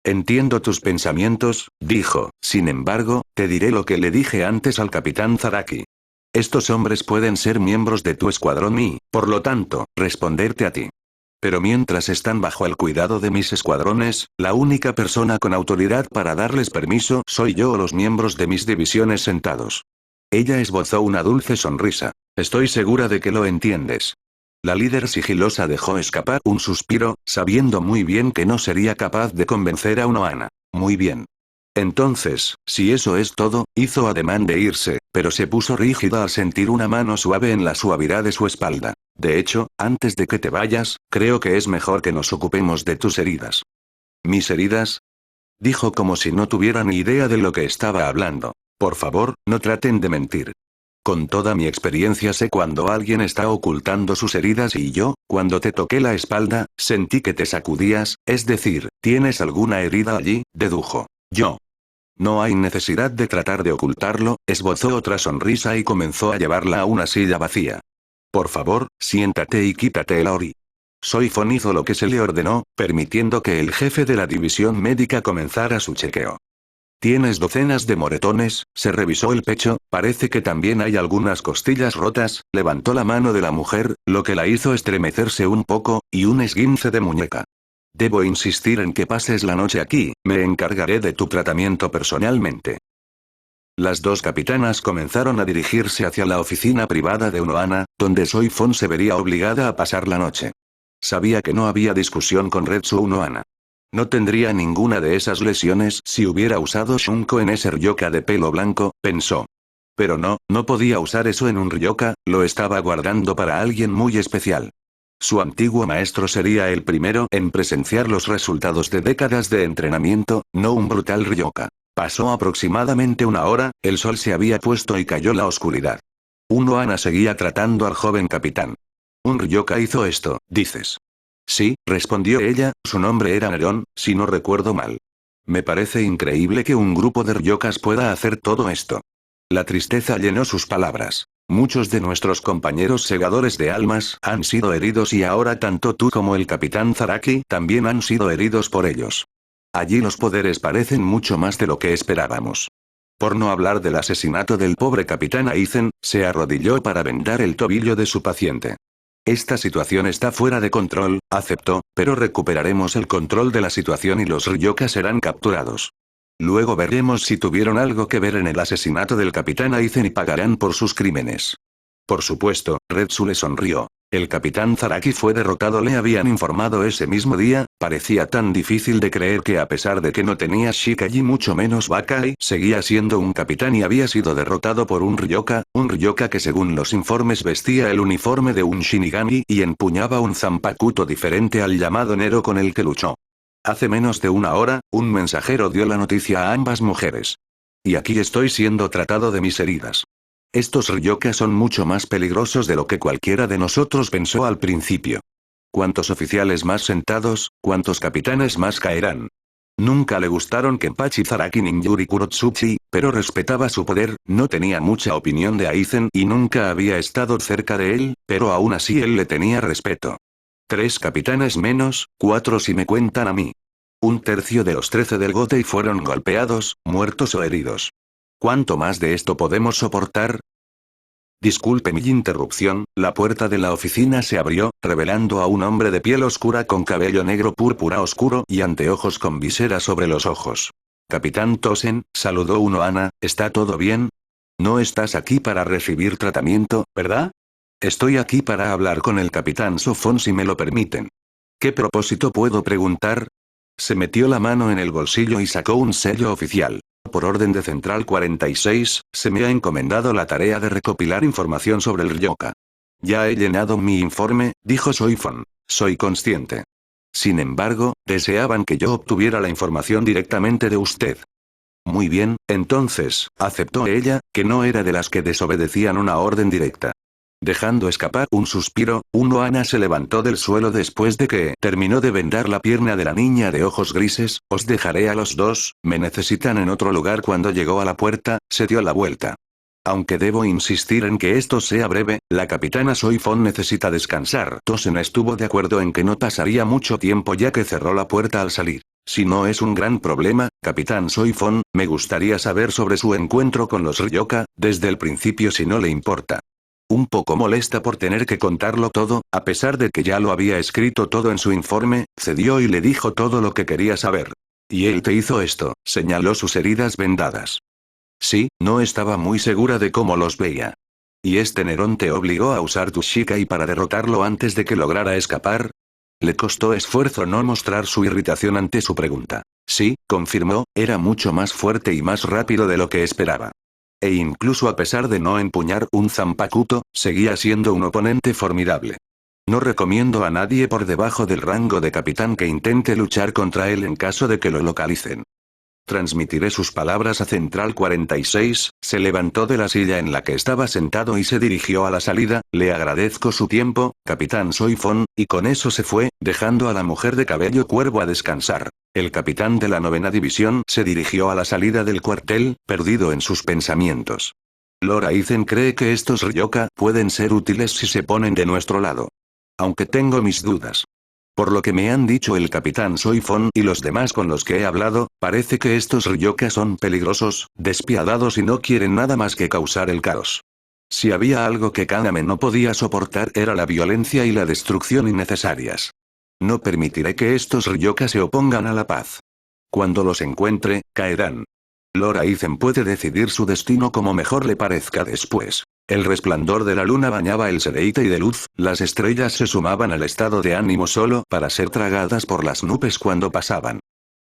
Entiendo tus pensamientos, dijo. Sin embargo, te diré lo que le dije antes al capitán Zaraki. Estos hombres pueden ser miembros de tu escuadrón y, por lo tanto, responderte a ti. Pero mientras están bajo el cuidado de mis escuadrones, la única persona con autoridad para darles permiso soy yo o los miembros de mis divisiones sentados. Ella esbozó una dulce sonrisa. Estoy segura de que lo entiendes. La líder sigilosa dejó escapar un suspiro, sabiendo muy bien que no sería capaz de convencer a Unohana. Muy bien. Entonces, si eso es todo, hizo ademán de irse, pero se puso rígida al sentir una mano suave en la suavidad de su espalda. De hecho, antes de que te vayas, creo que es mejor que nos ocupemos de tus heridas. ¿Mis heridas? Dijo como si no tuviera ni idea de lo que estaba hablando. Por favor, no traten de mentir. Con toda mi experiencia sé cuando alguien está ocultando sus heridas y yo, cuando te toqué la espalda, sentí que te sacudías, es decir, ¿tienes alguna herida allí?, dedujo. Yo. No hay necesidad de tratar de ocultarlo, esbozó otra sonrisa y comenzó a llevarla a una silla vacía. Por favor, siéntate y quítate el ori. Soifon hizo lo que se le ordenó, permitiendo que el jefe de la división médica comenzara su chequeo. Tienes docenas de moretones, se revisó el pecho, parece que también hay algunas costillas rotas, levantó la mano de la mujer, lo que la hizo estremecerse un poco, y un esguince de muñeca. Debo insistir en que pases la noche aquí, me encargaré de tu tratamiento personalmente. Las dos capitanas comenzaron a dirigirse hacia la oficina privada de Unohana, donde Soifon se vería obligada a pasar la noche. Sabía que no había discusión con Retsu Unohana. No tendría ninguna de esas lesiones si hubiera usado Shunko en ese ryoka de pelo blanco, pensó. Pero no podía usar eso en un ryoka, lo estaba guardando para alguien muy especial. Su antiguo maestro sería el primero en presenciar los resultados de décadas de entrenamiento, no un brutal ryoka. Pasó aproximadamente una hora, el sol se había puesto y cayó la oscuridad. Unohana seguía tratando al joven capitán. Un ryoka hizo esto, dices. Sí, respondió ella, su nombre era Nerón, si no recuerdo mal. Me parece increíble que un grupo de ryokas pueda hacer todo esto. La tristeza llenó sus palabras. Muchos de nuestros compañeros segadores de almas han sido heridos y ahora tanto tú como el capitán Zaraki también han sido heridos por ellos. Allí los poderes parecen mucho más de lo que esperábamos. Por no hablar del asesinato del pobre capitán Aizen, se arrodilló para vendar el tobillo de su paciente. Esta situación está fuera de control, aceptó, pero recuperaremos el control de la situación y los ryokas serán capturados. Luego veremos si tuvieron algo que ver en el asesinato del capitán Aizen y pagarán por sus crímenes. Por supuesto, Retsu le sonrió. El capitán Zaraki fue derrotado, le habían informado ese mismo día, parecía tan difícil de creer que a pesar de que no tenía Shikaji mucho menos Bakai, seguía siendo un capitán y había sido derrotado por un ryoka que según los informes vestía el uniforme de un Shinigami y empuñaba un zanpakuto diferente al llamado Nero con el que luchó. Hace menos de una hora, un mensajero dio la noticia a ambas mujeres. Y aquí estoy siendo tratado de mis heridas. Estos ryokas son mucho más peligrosos de lo que cualquiera de nosotros pensó al principio. ¿Cuántos oficiales más sentados, cuántos capitanes más caerán? Nunca le gustaron Kenpachi Zaraki ni Yuri Kurotsuchi, pero respetaba su poder, no tenía mucha opinión de Aizen y nunca había estado cerca de él, pero aún así él le tenía respeto. 3 capitanes menos, 4 si me cuentan a mí. Un tercio de los 13 del Gotei fueron golpeados, muertos o heridos. ¿Cuánto más de esto podemos soportar? Disculpe mi interrupción, la puerta de la oficina se abrió, revelando a un hombre de piel oscura con cabello negro púrpura oscuro y anteojos con visera sobre los ojos. Capitán Tosen, saludó Unohana, ¿está todo bien? No estás aquí para recibir tratamiento, ¿verdad? Estoy aquí para hablar con el capitán Sofón si me lo permiten. ¿Qué propósito puedo preguntar? Se metió la mano en el bolsillo y sacó un sello oficial. Por orden de Central 46, se me ha encomendado la tarea de recopilar información sobre el ryoka. Ya he llenado mi informe, dijo Soifon. Soy consciente. Sin embargo, deseaban que yo obtuviera la información directamente de usted. Muy bien, entonces, aceptó ella, que no era de las que desobedecían una orden directa. Dejando escapar un suspiro, Unohana se levantó del suelo después de que terminó de vendar la pierna de la niña de ojos grises. Os dejaré a los dos, me necesitan en otro lugar. Cuando llegó a la puerta, se dio la vuelta. Aunque debo insistir en que esto sea breve, la capitana Soifon necesita descansar. Tosen estuvo de acuerdo en que no pasaría mucho tiempo ya que cerró la puerta al salir. Si no es un gran problema, capitán Soifon, me gustaría saber sobre su encuentro con los ryoka, desde el principio si no le importa. Un poco molesta por tener que contarlo todo, a pesar de que ya lo había escrito todo en su informe, cedió y le dijo todo lo que quería saber. Y él te hizo esto, señaló sus heridas vendadas. Sí, no estaba muy segura de cómo los veía. ¿Y este Nerón te obligó a usar tu Shikai para derrotarlo antes de que lograra escapar? Le costó esfuerzo no mostrar su irritación ante su pregunta. Sí, confirmó, era mucho más fuerte y más rápido de lo que esperaba. E incluso a pesar de no empuñar un zanpakuto, seguía siendo un oponente formidable. No recomiendo a nadie por debajo del rango de capitán que intente luchar contra él en caso de que lo localicen. Transmitiré sus palabras a Central 46, se levantó de la silla en la que estaba sentado y se dirigió a la salida, le agradezco su tiempo, capitán Soy Fon, y con eso se fue, dejando a la mujer de cabello cuervo a descansar. El capitán de la 9ª división se dirigió a la salida del cuartel, perdido en sus pensamientos. Lord Aizen cree que estos Ryoka pueden ser útiles si se ponen de nuestro lado. Aunque tengo mis dudas. Por lo que me han dicho el capitán Soy Fon y los demás con los que he hablado, parece que estos Ryoka son peligrosos, despiadados y no quieren nada más que causar el caos. Si había algo que Kaname no podía soportar era la violencia y la destrucción innecesarias. No permitiré que estos Ryoka se opongan a la paz. Cuando los encuentre, caerán. Lord Aizen puede decidir su destino como mejor le parezca después. El resplandor de la luna bañaba el sereite de luz, las estrellas se sumaban al estado de ánimo solo para ser tragadas por las nubes cuando pasaban.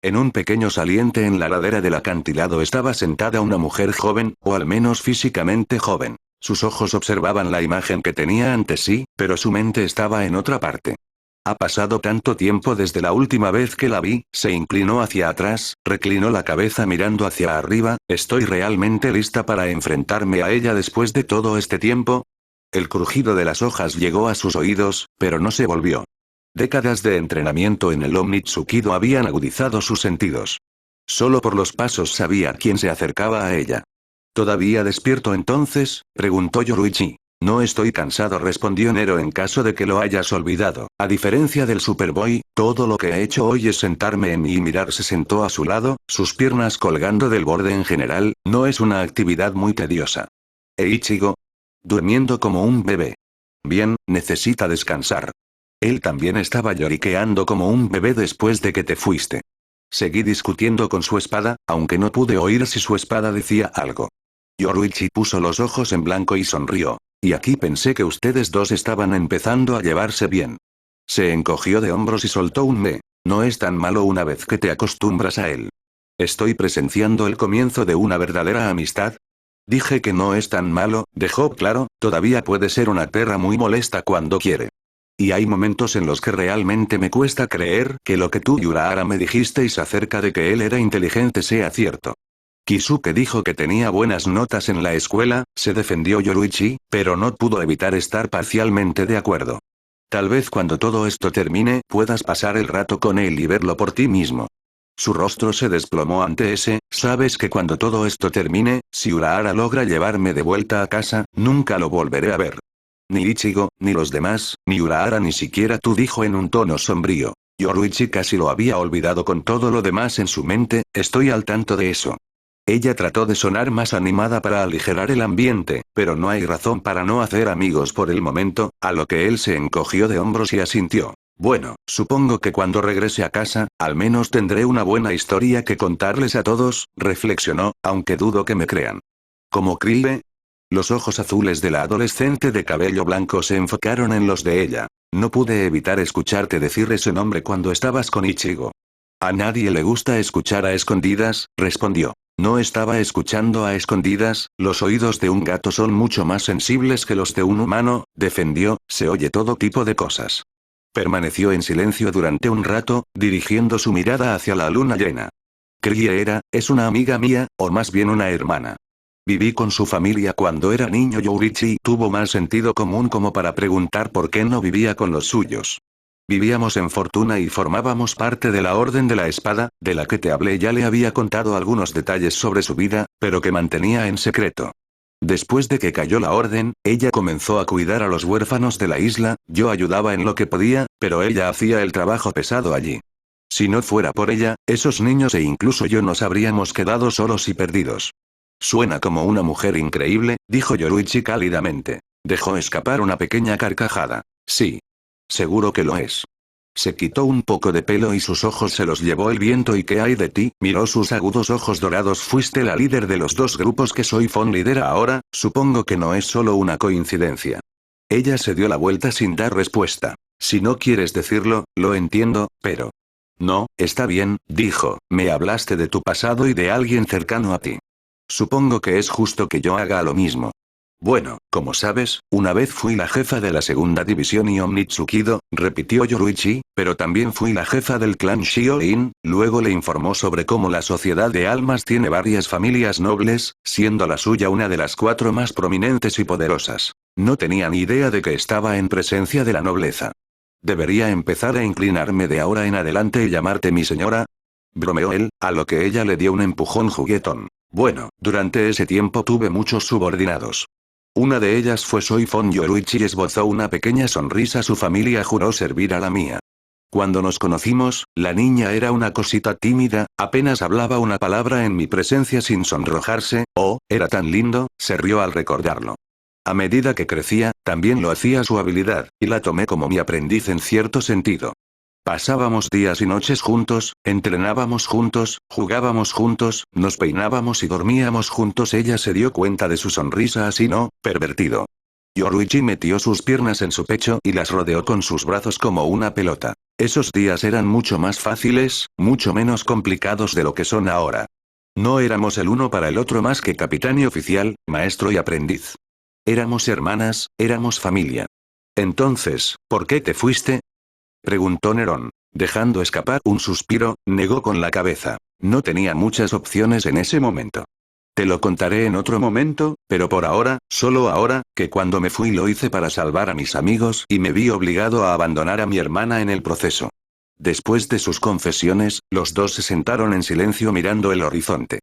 En un pequeño saliente en la ladera del acantilado estaba sentada una mujer joven, o al menos físicamente joven. Sus ojos observaban la imagen que tenía ante sí, pero su mente estaba en otra parte. Ha pasado tanto tiempo desde la última vez que la vi, se inclinó hacia atrás, reclinó la cabeza mirando hacia arriba, ¿estoy realmente lista para enfrentarme a ella después de todo este tiempo? El crujido de las hojas llegó a sus oídos, pero no se volvió. Décadas de entrenamiento en el Omnitsukido habían agudizado sus sentidos. Solo por los pasos sabía quién se acercaba a ella. ¿Todavía despierto entonces?, preguntó Yoruichi. No estoy cansado, respondió Nero, en caso de que lo hayas olvidado. A diferencia del Superboy, todo lo que he hecho hoy es sentarme en mí y mirar. Se sentó a su lado, sus piernas colgando del borde. En general, no es una actividad muy tediosa. Ichigo. Durmiendo como un bebé. Bien, necesita descansar. Él también estaba lloriqueando como un bebé después de que te fuiste. Seguí discutiendo con su espada, aunque no pude oír si su espada decía algo. Yoruichi puso los ojos en blanco y sonrió. Y aquí pensé que ustedes dos estaban empezando a llevarse bien. Se encogió de hombros y soltó un me. No es tan malo una vez que te acostumbras a él. ¿Estoy presenciando el comienzo de una verdadera amistad? Dije que no es tan malo, dejó claro, todavía puede ser una perra muy molesta cuando quiere. Y hay momentos en los que realmente me cuesta creer que lo que tú y Urahara me dijisteis acerca de que él era inteligente sea cierto. Kisuke dijo que tenía buenas notas en la escuela, se defendió Yoruichi, pero no pudo evitar estar parcialmente de acuerdo. Tal vez cuando todo esto termine, puedas pasar el rato con él y verlo por ti mismo. Su rostro se desplomó ante ese, sabes que cuando todo esto termine, si Urahara logra llevarme de vuelta a casa, nunca lo volveré a ver. Ni Ichigo, ni los demás, ni Urahara, ni siquiera tú, dijo en un tono sombrío. Yoruichi casi lo había olvidado con todo lo demás en su mente, estoy al tanto de eso. Ella trató de sonar más animada para aligerar el ambiente, pero no hay razón para no hacer amigos por el momento, a lo que él se encogió de hombros y asintió. Bueno, supongo que cuando regrese a casa, al menos tendré una buena historia que contarles a todos, reflexionó, aunque dudo que me crean. ¿Como Kribe? Los ojos azules de la adolescente de cabello blanco se enfocaron en los de ella. No pude evitar escucharte decir ese nombre cuando estabas con Ichigo. A nadie le gusta escuchar a escondidas, respondió. No estaba escuchando a escondidas, los oídos de un gato son mucho más sensibles que los de un humano, defendió, se oye todo tipo de cosas. Permaneció en silencio durante un rato, dirigiendo su mirada hacia la luna llena. Es una amiga mía, o más bien una hermana. Viví con su familia cuando era niño. Yoruichi tuvo más sentido común como para preguntar por qué no vivía con los suyos. Vivíamos en Fortuna y formábamos parte de la Orden de la Espada, de la que te hablé. Ya le había contado algunos detalles sobre su vida, pero que mantenía en secreto. Después de que cayó la Orden, ella comenzó a cuidar a los huérfanos de la isla, yo ayudaba en lo que podía, pero ella hacía el trabajo pesado allí. Si no fuera por ella, esos niños e incluso yo nos habríamos quedado solos y perdidos. Suena como una mujer increíble, dijo Yoruichi cálidamente. Dejó escapar una pequeña carcajada. Sí. Seguro que lo es. Se quitó un poco de pelo y sus ojos se los llevó el viento. ¿Y qué hay de ti? Miró sus agudos ojos dorados. Fuiste la líder de los dos grupos que Soy Fon lidera ahora, supongo que no es solo una coincidencia. Ella se dio la vuelta sin dar respuesta. Si no quieres decirlo, lo entiendo, pero... No, está bien, dijo, me hablaste de tu pasado y de alguien cercano a ti. Supongo que es justo que yo haga lo mismo. Bueno, como sabes, una vez fui la jefa de la segunda división Omnitsukido, repitió Yoruichi, pero también fui la jefa del clan Shioin. Luego le informó sobre cómo la sociedad de almas tiene varias familias nobles, siendo la suya una de las 4 más prominentes y poderosas. No tenía ni idea de que estaba en presencia de la nobleza. ¿Debería empezar a inclinarme de ahora en adelante y llamarte mi señora? Bromeó él, a lo que ella le dio un empujón juguetón. Bueno, durante ese tiempo tuve muchos subordinados. Una de ellas fue Soifon. Yoruichi esbozó una pequeña sonrisa. Su familia juró servir a la mía. Cuando nos conocimos, la niña era una cosita tímida, apenas hablaba una palabra en mi presencia sin sonrojarse. Oh, era tan lindo, se rió al recordarlo. A medida que crecía, también lo hacía su habilidad, y la tomé como mi aprendiz en cierto sentido. Pasábamos días y noches juntos, entrenábamos juntos, jugábamos juntos, nos peinábamos y dormíamos juntos. Ella se dio cuenta de su sonrisa así no, pervertido. Yoruichi metió sus piernas en su pecho y las rodeó con sus brazos como una pelota. Esos días eran mucho más fáciles, mucho menos complicados de lo que son ahora. No éramos el uno para el otro más que capitán y oficial, maestro y aprendiz. Éramos hermanas, éramos familia. Entonces, ¿por qué te fuiste? Preguntó Nerón. Dejando escapar un suspiro, negó con la cabeza. No tenía muchas opciones en ese momento. Te lo contaré en otro momento, pero por ahora, solo ahora, que cuando me fui lo hice para salvar a mis amigos y me vi obligado a abandonar a mi hermana en el proceso. Después de sus confesiones, los dos se sentaron en silencio mirando el horizonte.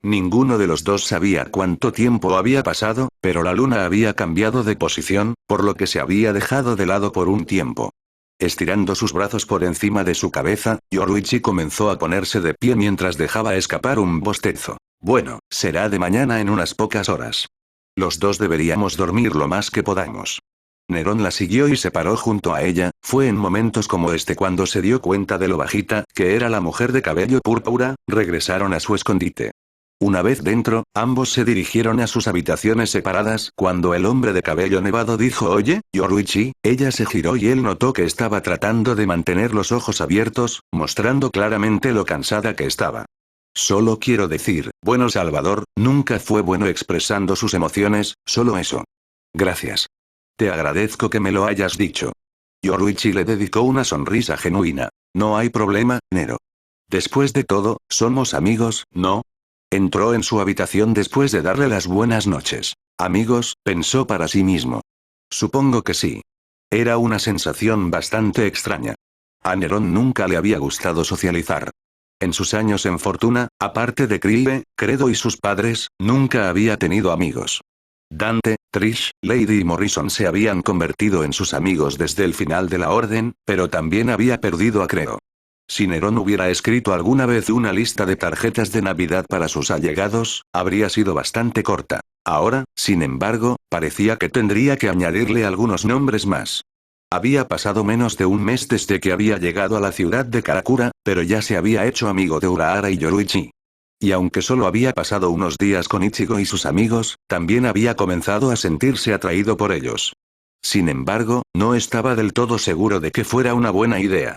Ninguno de los dos sabía cuánto tiempo había pasado, pero la luna había cambiado de posición, por lo que se había dejado de lado por un tiempo. Estirando sus brazos por encima de su cabeza, Yoruichi comenzó a ponerse de pie mientras dejaba escapar un bostezo. Bueno, será de mañana en unas pocas horas. Los dos deberíamos dormir lo más que podamos. Nerón la siguió y se paró junto a ella. Fue en momentos como este cuando se dio cuenta de lo bajita que era la mujer de cabello púrpura. Regresaron a su escondite. Una vez dentro, ambos se dirigieron a sus habitaciones separadas. Cuando el hombre de cabello nevado dijo «Oye, Yoruichi», ella se giró y él notó que estaba tratando de mantener los ojos abiertos, mostrando claramente lo cansada que estaba. Solo quiero decir, bueno Salvador, nunca fue bueno expresando sus emociones, solo eso. Gracias. Te agradezco que me lo hayas dicho. Yoruichi le dedicó una sonrisa genuina. No hay problema, Nero. Después de todo, somos amigos, ¿no? Entró en su habitación después de darle las buenas noches. Amigos, pensó para sí mismo. Supongo que sí. Era una sensación bastante extraña. A Nerón nunca le había gustado socializar. En sus años en Fortuna, aparte de Krive, Credo y sus padres, nunca había tenido amigos. Dante, Trish, Lady y Morrison se habían convertido en sus amigos desde el final de la Orden, pero también había perdido a Credo. Si Nerón hubiera escrito alguna vez una lista de tarjetas de Navidad para sus allegados, habría sido bastante corta. Ahora, sin embargo, parecía que tendría que añadirle algunos nombres más. Había pasado menos de un mes desde que había llegado a la ciudad de Karakura, pero ya se había hecho amigo de Urahara y Yoruichi. Y aunque solo había pasado unos días con Ichigo y sus amigos, también había comenzado a sentirse atraído por ellos. Sin embargo, no estaba del todo seguro de que fuera una buena idea.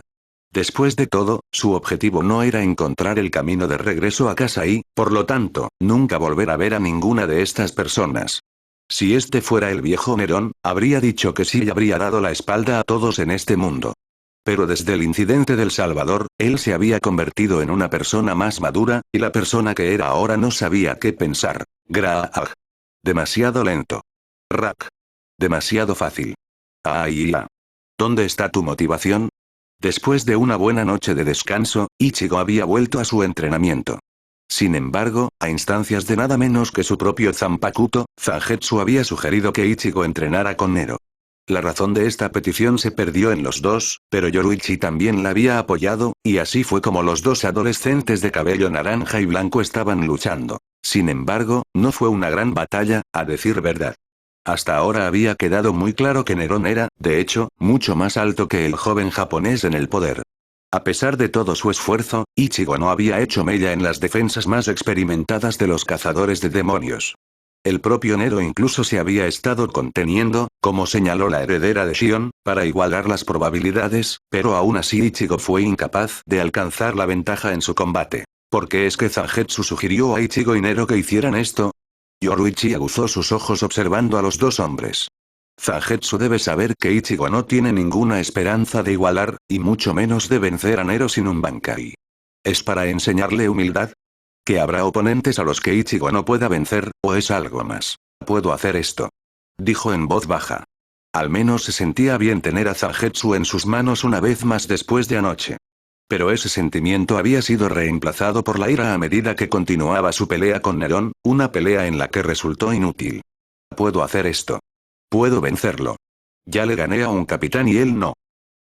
Después de todo, su objetivo no era encontrar el camino de regreso a casa y, por lo tanto, nunca volver a ver a ninguna de estas personas. Si este fuera el viejo Nerón, habría dicho que sí y habría dado la espalda a todos en este mundo. Pero desde el incidente del Salvador, él se había convertido en una persona más madura, y la persona que era ahora no sabía qué pensar. Graah. Demasiado lento. Rak. Demasiado fácil. Ah. ¿Dónde está tu motivación? Después de una buena noche de descanso, Ichigo había vuelto a su entrenamiento. Sin embargo, a instancias de nada menos que su propio Zanpakuto, Zangetsu había sugerido que Ichigo entrenara con Nero. La razón de esta petición se perdió en los dos, pero Yoruichi también la había apoyado, y así fue como los dos adolescentes de cabello naranja y blanco estaban luchando. Sin embargo, no fue una gran batalla, a decir verdad. Hasta ahora había quedado muy claro que Nerón era, de hecho, mucho más alto que el joven japonés en el poder. A pesar de todo su esfuerzo, Ichigo no había hecho mella en las defensas más experimentadas de los cazadores de demonios. El propio Nero incluso se había estado conteniendo, como señaló la heredera de Shion, para igualar las probabilidades, pero aún así Ichigo fue incapaz de alcanzar la ventaja en su combate. ¿Por qué es que Zangetsu sugirió a Ichigo y Nero que hicieran esto? Yoruichi aguzó sus ojos observando a los dos hombres. Zangetsu debe saber que Ichigo no tiene ninguna esperanza de igualar, y mucho menos de vencer a Nero sin un Bankai. ¿Es para enseñarle humildad? ¿Que habrá oponentes a los que Ichigo no pueda vencer, o es algo más? Puedo hacer esto, dijo en voz baja. Al menos se sentía bien tener a Zangetsu en sus manos una vez más después de anoche. Pero ese sentimiento había sido reemplazado por la ira a medida que continuaba su pelea con Nerón, una pelea en la que resultó inútil. Puedo hacer esto. Puedo vencerlo. Ya le gané a un capitán y él no.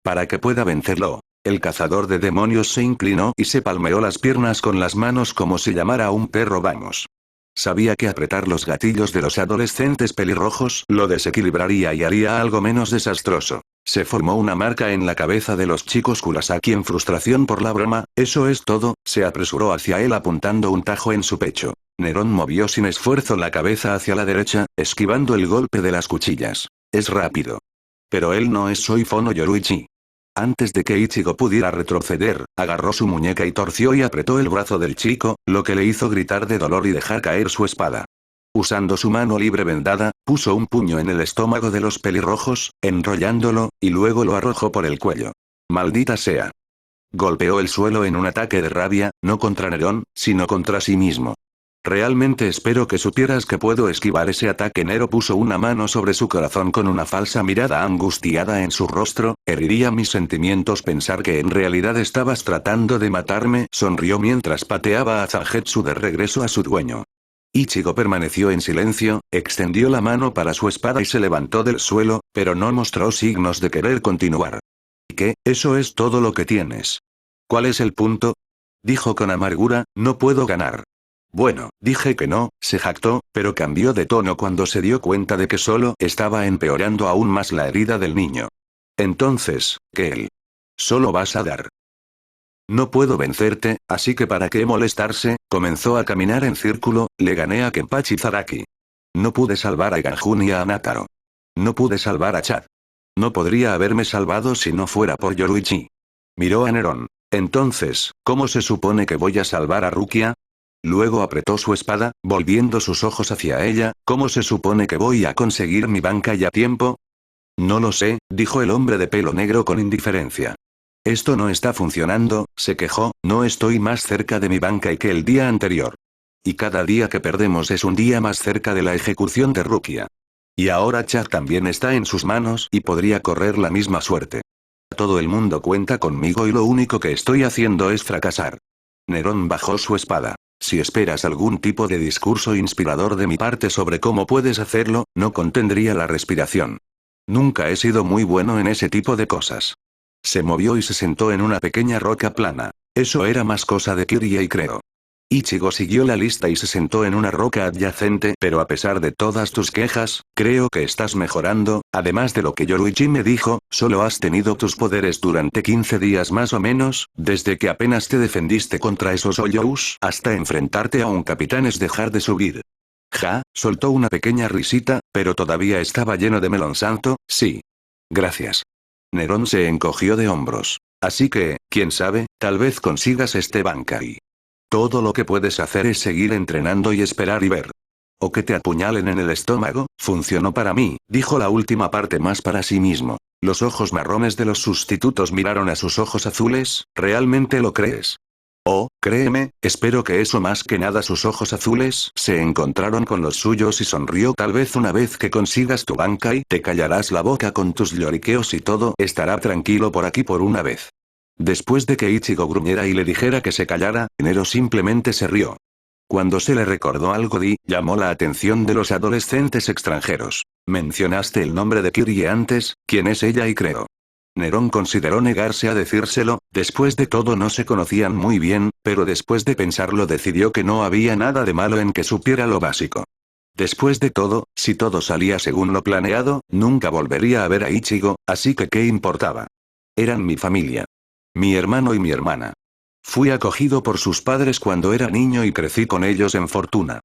Para que pueda vencerlo, el cazador de demonios se inclinó y se palmeó las piernas con las manos como si llamara a un perro vamos. Sabía que apretar los gatillos de los adolescentes pelirrojos lo desequilibraría y haría algo menos desastroso. Se formó una marca en la cabeza de los chicos Kurasaki en frustración por la broma. Eso es todo, se apresuró hacia él apuntando un tajo en su pecho. Nerón movió sin esfuerzo la cabeza hacia la derecha, esquivando el golpe de las cuchillas. Es rápido. Pero él no es Soifono Yoruichi. Antes de que Ichigo pudiera retroceder, agarró su muñeca y torció y apretó el brazo del chico, lo que le hizo gritar de dolor y dejar caer su espada. Usando su mano libre vendada, puso un puño en el estómago de los pelirrojos, enrollándolo, y luego lo arrojó por el cuello. ¡Maldita sea! Golpeó el suelo en un ataque de rabia, no contra Nerón, sino contra sí mismo. Realmente espero que supieras que puedo esquivar ese ataque. Nero puso una mano sobre su corazón con una falsa mirada angustiada en su rostro. Heriría mis sentimientos pensar que en realidad estabas tratando de matarme. Sonrió mientras pateaba a Zangetsu de regreso a su dueño. Ichigo permaneció en silencio, extendió la mano para su espada y se levantó del suelo, pero no mostró signos de querer continuar. ¿Qué? ¿Eso es todo lo que tienes? ¿Cuál es el punto? Dijo con amargura, no puedo ganar. Bueno, dije que no, se jactó, pero cambió de tono cuando se dio cuenta de que solo estaba empeorando aún más la herida del niño. Entonces, ¿qué él? Solo vas a dar. No puedo vencerte, así que para qué molestarse. Comenzó a caminar en círculo. Le gané a Kenpachi Zaraki. No pude salvar a Ganjun y a Anataro. No pude salvar a Chad. No podría haberme salvado si no fuera por Yoruichi. Miró a Nerón. Entonces, ¿cómo se supone que voy a salvar a Rukia? Luego apretó su espada, volviendo sus ojos hacia ella. ¿Cómo se supone que voy a conseguir mi Bankai a tiempo? No lo sé, dijo el hombre de pelo negro con indiferencia. Esto no está funcionando, se quejó, no estoy más cerca de mi Bankai que el día anterior. Y cada día que perdemos es un día más cerca de la ejecución de Rukia. Y ahora Chad también está en sus manos y podría correr la misma suerte. Todo el mundo cuenta conmigo y lo único que estoy haciendo es fracasar. Nerón bajó su espada. Si esperas algún tipo de discurso inspirador de mi parte sobre cómo puedes hacerlo, no contendría la respiración. Nunca he sido muy bueno en ese tipo de cosas. Se movió y se sentó en una pequeña roca plana. Eso era más cosa de Kirie, creo. Ichigo siguió la lista y se sentó en una roca adyacente. Pero a pesar de todas tus quejas, creo que estás mejorando. Además de lo que Yoruichi me dijo, solo has tenido tus poderes durante 15 días más o menos, desde que apenas te defendiste contra esos Oyous hasta enfrentarte a un capitán es dejar de subir. Ja, soltó una pequeña risita, pero todavía estaba lleno de melón santo. Sí. Gracias. Nerón se encogió de hombros. Así que, quién sabe, tal vez consigas este Bankai. Todo lo que puedes hacer es seguir entrenando y esperar y ver. O que te apuñalen en el estómago. Funcionó para mí, dijo la última parte más para sí mismo. Los ojos marrones de los sustitutos miraron a sus ojos azules. ¿Realmente lo crees? Oh, créeme, espero que eso más que nada. Sus ojos azules se encontraron con los suyos y sonrió. Tal vez una vez que consigas tu Bankai te callarás la boca con tus lloriqueos y todo estará tranquilo por aquí por una vez. Después de que Ichigo gruñera y le dijera que se callara, Nero simplemente se rió. Cuando se le recordó algo llamó la atención de los adolescentes extranjeros. Mencionaste el nombre de Kirie antes, ¿quién es ella? Y creo. Nerón consideró negarse a decírselo. Después de todo no se conocían muy bien, pero después de pensarlo decidió que no había nada de malo en que supiera lo básico. Después de todo, si todo salía según lo planeado, nunca volvería a ver a Ichigo, así que ¿qué importaba? Eran mi familia. Mi hermano y mi hermana. Fui acogido por sus padres cuando era niño y crecí con ellos en Fortuna.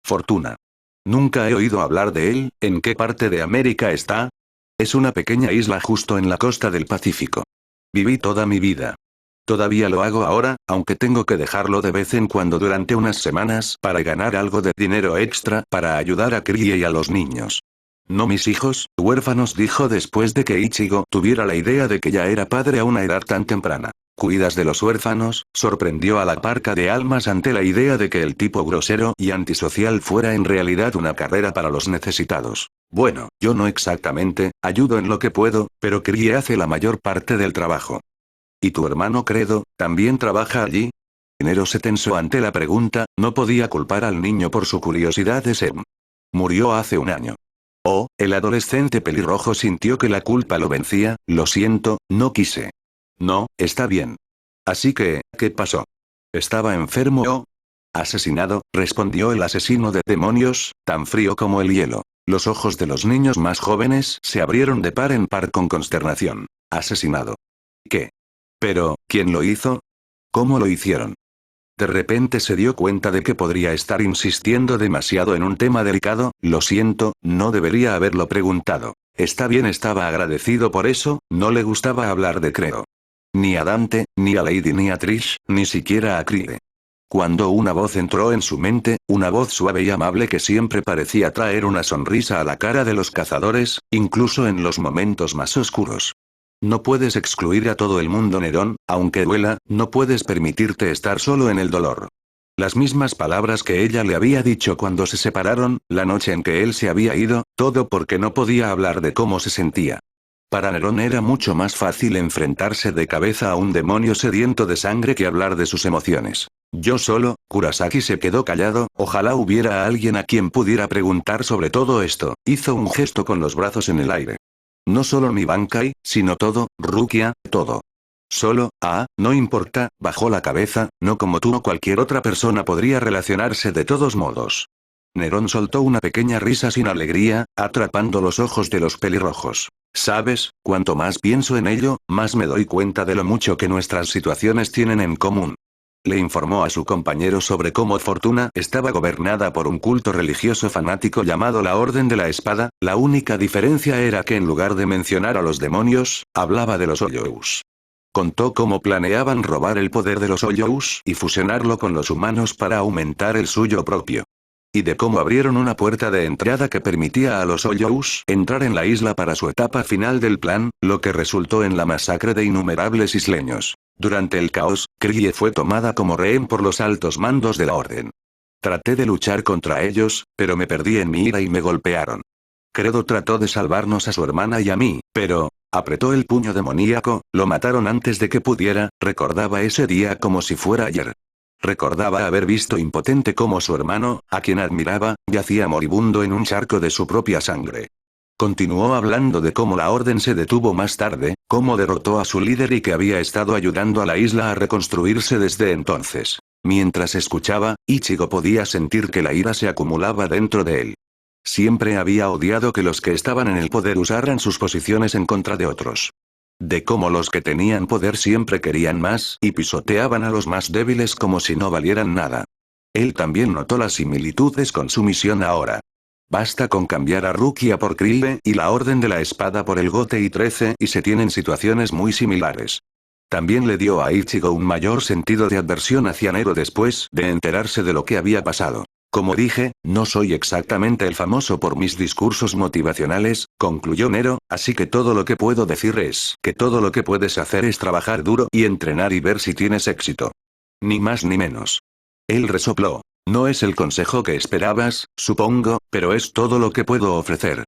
Fortuna. Nunca he oído hablar de él. ¿En qué parte de América está? Es una pequeña isla justo en la costa del Pacífico. Viví toda mi vida Todavía lo hago ahora, aunque tengo que dejarlo de vez en cuando durante unas semanas para ganar algo de dinero extra para ayudar a Krie y a los niños. No mis hijos, huérfanos, dijo después de que Ichigo tuviera la idea de que ya era padre a una edad tan temprana. ¿Cuidas de los huérfanos? Sorprendió a la parca de almas ante la idea de que el tipo grosero y antisocial fuera en realidad una carrera para los necesitados. Bueno, yo no exactamente, ayudo en lo que puedo, pero Krie hace la mayor parte del trabajo. ¿Y tu hermano Credo, también trabaja allí? Nero se tensó ante la pregunta, no podía culpar al niño por su curiosidad de Sem. Murió hace un año. Oh, el adolescente pelirrojo sintió que la culpa lo vencía, lo siento, no quise. No, está bien. Así que, ¿qué pasó? ¿Estaba enfermo o asesinado? Respondió el asesino de demonios, tan frío como el hielo. Los ojos de los niños más jóvenes se abrieron de par en par con consternación. Asesinado. ¿Qué? Pero, ¿quién lo hizo? ¿Cómo lo hicieron? De repente se dio cuenta de que podría estar insistiendo demasiado en un tema delicado, lo siento, no debería haberlo preguntado. Está bien, estaba agradecido por eso, no le gustaba hablar de Creo. Ni a Dante, ni a Lady ni a Trish, ni siquiera a Krie. Cuando una voz entró en su mente, una voz suave y amable que siempre parecía traer una sonrisa a la cara de los cazadores, incluso en los momentos más oscuros. No puedes excluir a todo el mundo, Nerón, aunque duela, no puedes permitirte estar solo en el dolor. Las mismas palabras que ella le había dicho cuando se separaron, la noche en que él se había ido, todo porque no podía hablar de cómo se sentía. Para Nerón era mucho más fácil enfrentarse de cabeza a un demonio sediento de sangre que hablar de sus emociones. Yo solo, Kurasaki se quedó callado, ojalá hubiera alguien a quien pudiera preguntar sobre todo esto, hizo un gesto con los brazos en el aire. No solo mi Bankai, sino todo, Rukia, todo. Solo, no importa, bajó la cabeza, no como tú o cualquier otra persona podría relacionarse de todos modos. Nerón soltó una pequeña risa sin alegría, atrapando los ojos de los pelirrojos. ¿Sabes? Cuanto más pienso en ello, más me doy cuenta de lo mucho que nuestras situaciones tienen en común. Le informó a su compañero sobre cómo Fortuna estaba gobernada por un culto religioso fanático llamado la Orden de la Espada, la única diferencia era que en lugar de mencionar a los demonios, hablaba de los Hoyous. Contó cómo planeaban robar el poder de los Hoyous y fusionarlo con los humanos para aumentar el suyo propio. Y de cómo abrieron una puerta de entrada que permitía a los Hoyous entrar en la isla para su etapa final del plan, lo que resultó en la masacre de innumerables isleños. Durante el caos, Krie fue tomada como rehén por los altos mandos de la orden. Traté de luchar contra ellos, pero me perdí en mi ira y me golpearon. Credo trató de salvarnos a su hermana y a mí, pero apretó el puño demoníaco, lo mataron antes de que pudiera, recordaba ese día como si fuera ayer. Recordaba haber visto impotente cómo su hermano, a quien admiraba, yacía moribundo en un charco de su propia sangre. Continuó hablando de cómo la orden se detuvo más tarde, cómo derrotó a su líder y que había estado ayudando a la isla a reconstruirse desde entonces. Mientras escuchaba, Ichigo podía sentir que la ira se acumulaba dentro de él. Siempre había odiado que los que estaban en el poder usaran sus posiciones en contra de otros. De cómo los que tenían poder siempre querían más y pisoteaban a los más débiles como si no valieran nada. Él también notó las similitudes con su misión ahora. Basta con cambiar a Rukia por Krie y la Orden de la Espada por el Gotei 13 y se tienen situaciones muy similares. También le dio a Ichigo un mayor sentido de adversión hacia Nero después de enterarse de lo que había pasado. Como dije, no soy exactamente el famoso por mis discursos motivacionales, concluyó Nero, así que todo lo que puedo decir es que todo lo que puedes hacer es trabajar duro y entrenar y ver si tienes éxito. Ni más ni menos. Él resopló. No es el consejo que esperabas, supongo, pero es todo lo que puedo ofrecer.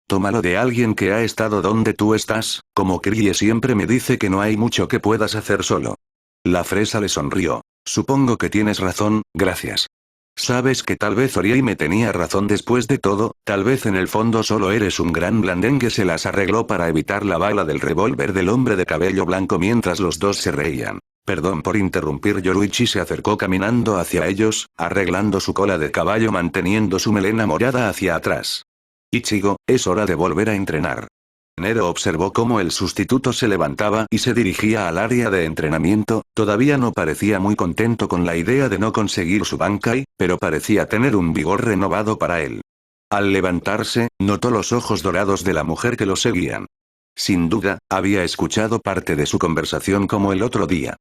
Tómalo de alguien que ha estado donde tú estás, como Krie siempre me dice que no hay mucho que puedas hacer solo. La fresa le sonrió. Supongo que tienes razón, gracias. Sabes que tal vez Oriai tenía razón después de todo, tal vez en el fondo solo eres un gran blandengue. Se las arregló para evitar la bala del revólver del hombre de cabello blanco mientras los dos se reían. Perdón por interrumpir. Yoruichi se acercó caminando hacia ellos, arreglando su cola de caballo manteniendo su melena morada hacia atrás. Ichigo, es hora de volver a entrenar. Nero observó cómo el sustituto se levantaba y se dirigía al área de entrenamiento, todavía no parecía muy contento con la idea de no conseguir su Bankai, pero parecía tener un vigor renovado para él. Al levantarse, notó los ojos dorados de la mujer que lo seguían. Sin duda, había escuchado parte de su conversación como el otro día.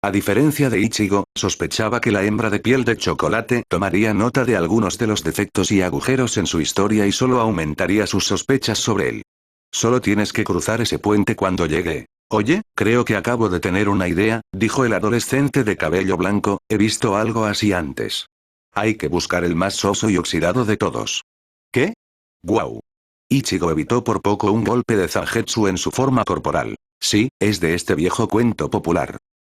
A diferencia de Ichigo, sospechaba que la hembra de piel de chocolate tomaría nota de algunos de los defectos y agujeros en su historia y solo aumentaría sus sospechas sobre él. Solo tienes que cruzar ese puente cuando llegue. Oye, creo que acabo de tener una idea, dijo el adolescente de cabello blanco, he visto algo así antes. Hay que buscar el más soso y oxidado de todos. ¿Qué? ¡Guau! Ichigo evitó por poco un golpe de Zangetsu en su forma corporal. Sí, es de este viejo cuento popular.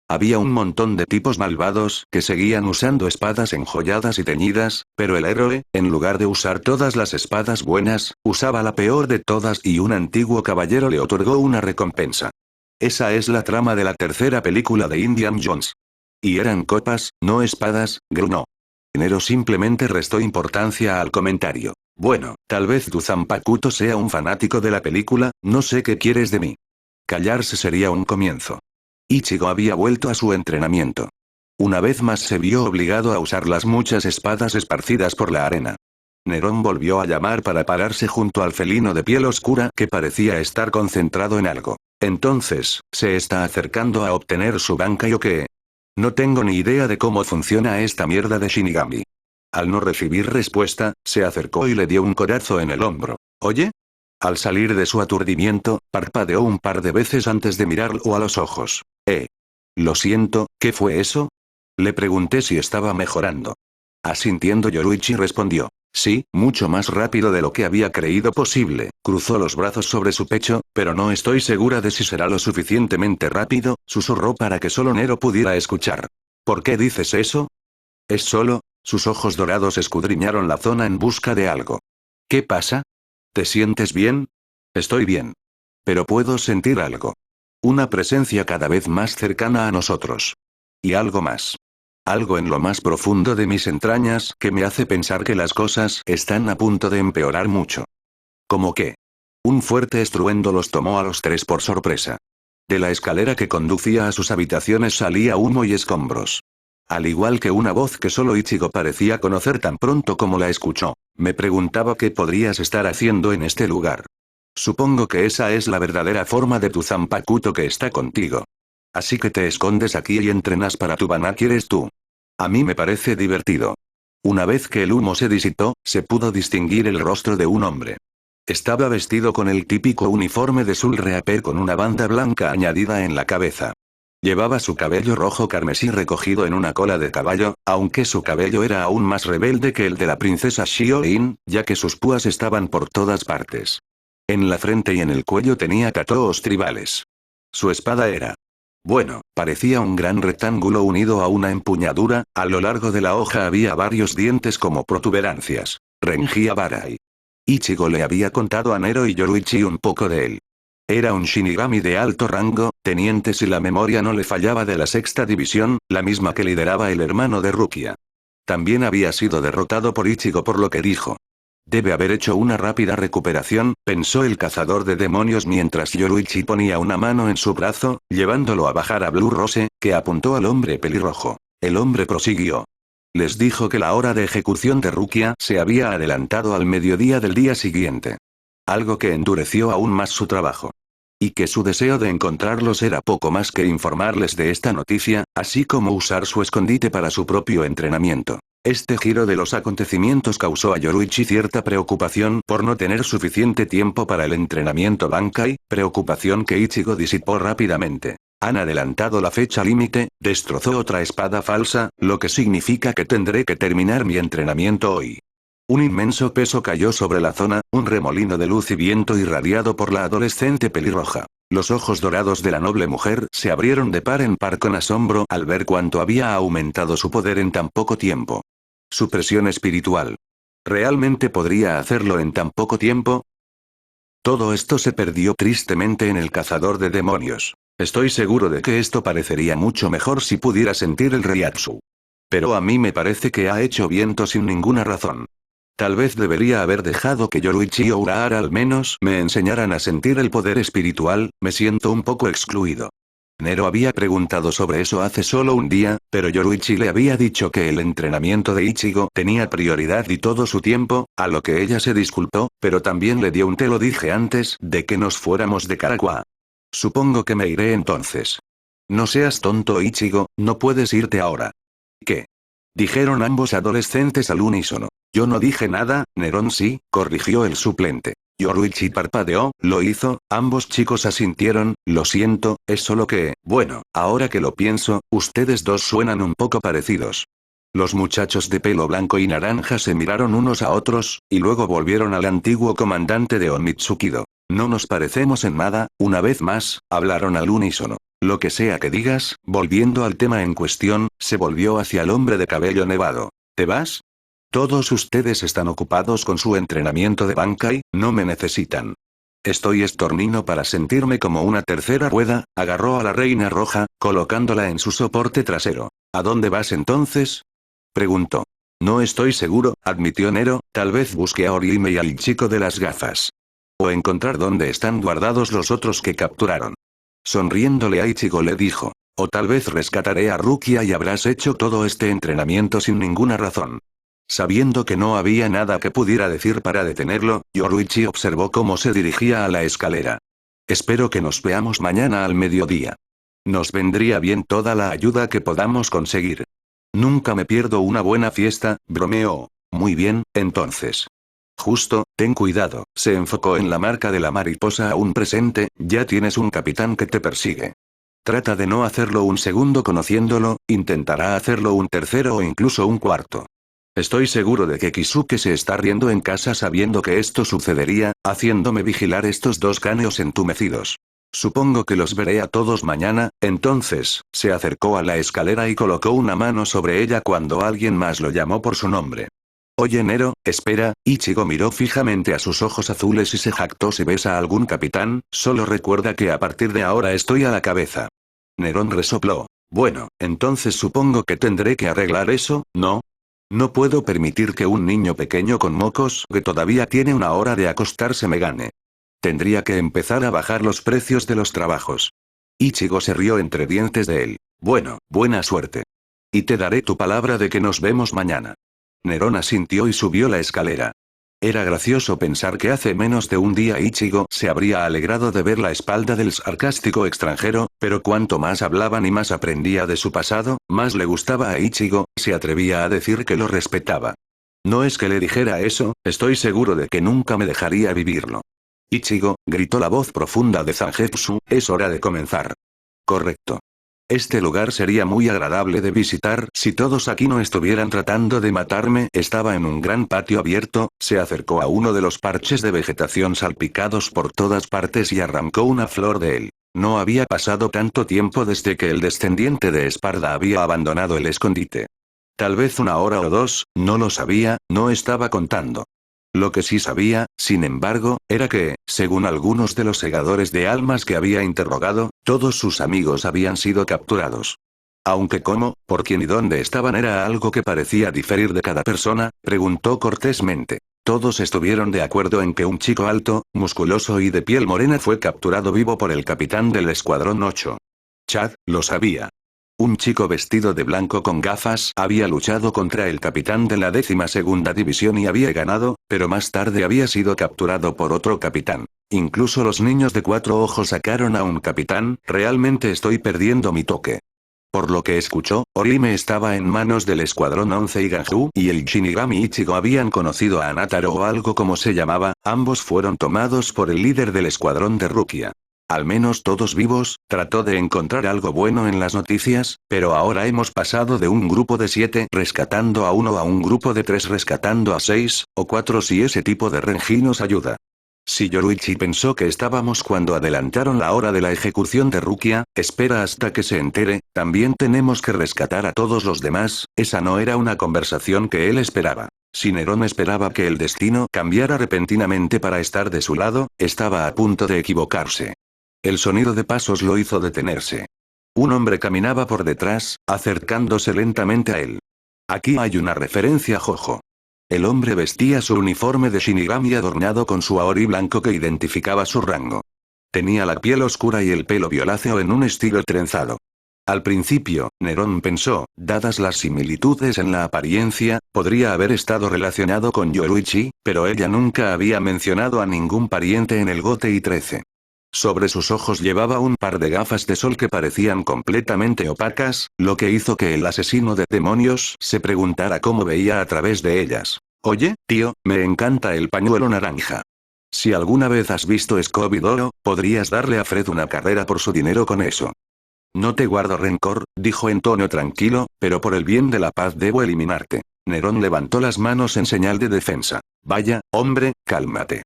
Había un montón de tipos malvados que seguían usando espadas enjolladas y teñidas, pero el héroe, en lugar de usar todas las espadas buenas, usaba la peor de todas y un antiguo caballero le otorgó una recompensa. Esa es la trama de la tercera película de Indiana Jones. Y eran copas, no espadas, gruñó. Nero simplemente restó importancia al comentario. Bueno, tal vez tu Zanpakuto sea un fanático de la película, no sé qué quieres de mí. Callarse sería un comienzo. Ichigo había vuelto a su entrenamiento. Una vez más se vio obligado a usar las muchas espadas esparcidas por la arena. Nerón volvió a llamar para pararse junto al felino de piel oscura que parecía estar concentrado en algo. Entonces, ¿se está acercando a obtener su Bankai o qué? No tengo ni idea de cómo funciona esta mierda de Shinigami. Al no recibir respuesta, se acercó y le dio un codazo en el hombro. ¿Oye? Al salir de su aturdimiento, parpadeó un par de veces antes de mirarlo a los ojos. Lo siento, ¿qué fue eso? Le pregunté si estaba mejorando. Asintiendo Yoruichi respondió. Sí, mucho más rápido de lo que había creído posible. Cruzó los brazos sobre su pecho, pero no estoy segura de si será lo suficientemente rápido, susurró para que solo Nero pudiera escuchar. ¿Por qué dices eso? ¿Es solo? Sus ojos dorados escudriñaron la zona en busca de algo. ¿Qué pasa? ¿Te sientes bien? Estoy bien. Pero puedo sentir algo. Una presencia cada vez más cercana a nosotros. Y algo más. Algo en lo más profundo de mis entrañas que me hace pensar que las cosas están a punto de empeorar mucho. ¿Cómo qué? Un fuerte estruendo los tomó a los tres por sorpresa. De la escalera que conducía a sus habitaciones salía humo y escombros. Al igual que una voz que solo Ichigo parecía conocer tan pronto como la escuchó, me preguntaba qué podrías estar haciendo en este lugar. Supongo que esa es la verdadera forma de tu Zanpakuto que está contigo. Así que te escondes aquí y entrenas para tu Banaki eres tú. A mí me parece divertido. Una vez que el humo se disipó, se pudo distinguir el rostro de un hombre. Estaba vestido con el típico uniforme de Soul Reaper con una banda blanca añadida en la cabeza. Llevaba su cabello rojo carmesí recogido en una cola de caballo, aunque su cabello era aún más rebelde que el de la princesa Xiao-Lin, ya que sus púas estaban por todas partes. En la frente y en el cuello tenía tatuajes tribales. Su espada era. Bueno, parecía un gran rectángulo unido a una empuñadura, a lo largo de la hoja había varios dientes como protuberancias. Renji Abarai. Ichigo le había contado a Nero y Yoruichi un poco de él. Era un Shinigami de alto rango, teniente si la memoria no le fallaba de la sexta división, la misma que lideraba el hermano de Rukia. También había sido derrotado por Ichigo por lo que dijo. Debe haber hecho una rápida recuperación, pensó el cazador de demonios mientras Yoruichi ponía una mano en su brazo, llevándolo a bajar a Blue Rose, que apuntó al hombre pelirrojo. El hombre prosiguió. Les dijo que la hora de ejecución de Rukia se había adelantado al mediodía del día siguiente. Algo que endureció aún más su trabajo. Y que su deseo de encontrarlos era poco más que informarles de esta noticia, así como usar su escondite para su propio entrenamiento. Este giro de los acontecimientos causó a Yoruichi cierta preocupación por no tener suficiente tiempo para el entrenamiento Bankai, preocupación que Ichigo disipó rápidamente. Han adelantado la fecha límite, destrozó otra espada falsa, lo que significa que tendré que terminar mi entrenamiento hoy. Un inmenso peso cayó sobre la zona, un remolino de luz y viento irradiado por la adolescente pelirroja. Los ojos dorados de la noble mujer se abrieron de par en par con asombro al ver cuánto había aumentado su poder en tan poco tiempo. Su presión espiritual. ¿Realmente podría hacerlo en tan poco tiempo? Todo esto se perdió tristemente en el cazador de demonios. Estoy seguro de que esto parecería mucho mejor si pudiera sentir el Reiatsu. Pero a mí me parece que ha hecho viento sin ninguna razón. Tal vez debería haber dejado que Yoruichi o Urahara al menos me enseñaran a sentir el poder espiritual, me siento un poco excluido. Nero había preguntado sobre eso hace solo un día, pero Yoruichi le había dicho que el entrenamiento de Ichigo tenía prioridad y todo su tiempo, a lo que ella se disculpó, pero también le dio un te lo dije antes de que nos fuéramos de Karakura. Supongo que me iré entonces. No seas tonto, Ichigo, no puedes irte ahora. ¿Qué? Dijeron ambos adolescentes al unísono. Yo no dije nada, Nerón sí, corrigió el suplente. Yoruichi parpadeó, lo hizo, ambos chicos asintieron, lo siento, es solo que, bueno, ahora que lo pienso, ustedes dos suenan un poco parecidos. Los muchachos de pelo blanco y naranja se miraron unos a otros, y luego volvieron al antiguo comandante de Onitsukido. No nos parecemos en nada, una vez más, hablaron al unísono. Lo que sea que digas, volviendo al tema en cuestión, se volvió hacia el hombre de cabello nevado. ¿Te vas? Todos ustedes están ocupados con su entrenamiento de Bankai, no me necesitan. Estoy estornino para sentirme como una tercera rueda, agarró a la reina roja, colocándola en su soporte trasero. ¿A dónde vas entonces? Preguntó. No estoy seguro, admitió Nero, tal vez busque a Orihime y al chico de las gafas. O encontrar dónde están guardados los otros que capturaron. Sonriéndole a Ichigo le dijo. O tal vez rescataré a Rukia y habrás hecho todo este entrenamiento sin ninguna razón. Sabiendo que no había nada que pudiera decir para detenerlo, Yoruichi observó cómo se dirigía a la escalera. Espero que nos veamos mañana al mediodía. Nos vendría bien toda la ayuda que podamos conseguir. Nunca me pierdo una buena fiesta, bromeó. Muy bien, entonces. Justo, ten cuidado, se enfocó en la marca de la mariposa aún presente, ya tienes un capitán que te persigue. Trata de no hacerlo un segundo conociéndolo, intentará hacerlo un tercero o incluso un cuarto. Estoy seguro de que Kisuke se está riendo en casa sabiendo que esto sucedería, haciéndome vigilar estos dos cráneos entumecidos. Supongo que los veré a todos mañana, entonces, se acercó a la escalera y colocó una mano sobre ella cuando alguien más lo llamó por su nombre. Oye Nero, espera, Ichigo miró fijamente a sus ojos azules y se jactó si ves a algún capitán, solo recuerda que a partir de ahora estoy a la cabeza. Nerón resopló. Bueno, entonces supongo que tendré que arreglar eso, ¿no? No puedo permitir que un niño pequeño con mocos que todavía tiene una hora de acostarse me gane. Tendría que empezar a bajar los precios de los trabajos. Ichigo se rió entre dientes de él. Bueno, buena suerte. Y te daré tu palabra de que nos vemos mañana. Nerón asintió y subió la escalera. Era gracioso pensar que hace menos de un día Ichigo se habría alegrado de ver la espalda del sarcástico extranjero, pero cuanto más hablaban y más aprendía de su pasado, más le gustaba a Ichigo, se atrevía a decir que lo respetaba. No es que le dijera eso, estoy seguro de que nunca me dejaría vivirlo. Ichigo, gritó la voz profunda de Zangetsu, es hora de comenzar. Correcto. Este lugar sería muy agradable de visitar si todos aquí no estuvieran tratando de matarme. Estaba en un gran patio abierto, se acercó a uno de los parches de vegetación salpicados por todas partes y arrancó una flor de él. No había pasado tanto tiempo desde que el descendiente de Esparda había abandonado el escondite. Tal vez una hora o dos, no lo sabía, no estaba contando. Lo que sí sabía, sin embargo, era que, según algunos de los segadores de almas que había interrogado, todos sus amigos habían sido capturados. Aunque cómo, por quién y dónde estaban era algo que parecía diferir de cada persona, preguntó cortésmente. Todos estuvieron de acuerdo en que un chico alto, musculoso y de piel morena fue capturado vivo por el capitán del Escuadrón 8. Chad, lo sabía. Un chico vestido de blanco con gafas había luchado contra el capitán de la 12ª división y había ganado, pero más tarde había sido capturado por otro capitán. Incluso los niños de 4 ojos sacaron a un capitán, realmente estoy perdiendo mi toque. Por lo que escuchó, Orihime estaba en manos del Escuadrón 11 y Ganju y el Shinigami Ichigo habían conocido a Anataro o algo como se llamaba, ambos fueron tomados por el líder del Escuadrón de Rukia. Al menos todos vivos, trató de encontrar algo bueno en las noticias, pero ahora hemos pasado de un grupo de 7 rescatando a 1 a un grupo de 3 rescatando a 6, o 4 si ese tipo de Renji nos ayuda. Si Yoruichi pensó que estábamos cuando adelantaron la hora de la ejecución de Rukia, espera hasta que se entere, también tenemos que rescatar a todos los demás, esa no era una conversación que él esperaba. Si Nerón esperaba que el destino cambiara repentinamente para estar de su lado, estaba a punto de equivocarse. El sonido de pasos lo hizo detenerse. Un hombre caminaba por detrás, acercándose lentamente a él. Aquí hay una referencia Jojo. El hombre vestía su uniforme de Shinigami adornado con su aori blanco que identificaba su rango. Tenía la piel oscura y el pelo violáceo en un estilo trenzado. Al principio, Nerón pensó, dadas las similitudes en la apariencia, podría haber estado relacionado con Yoruichi, pero ella nunca había mencionado a ningún pariente en el Gotei 13. Sobre sus ojos llevaba un par de gafas de sol que parecían completamente opacas, lo que hizo que el asesino de demonios se preguntara cómo veía a través de ellas. Oye, tío, me encanta el pañuelo naranja. Si alguna vez has visto Scooby-Doo, podrías darle a Fred una carrera por su dinero con eso. No te guardo rencor, dijo en tono tranquilo, pero por el bien de la paz debo eliminarte. Nerón levantó las manos en señal de defensa. Vaya, hombre, cálmate.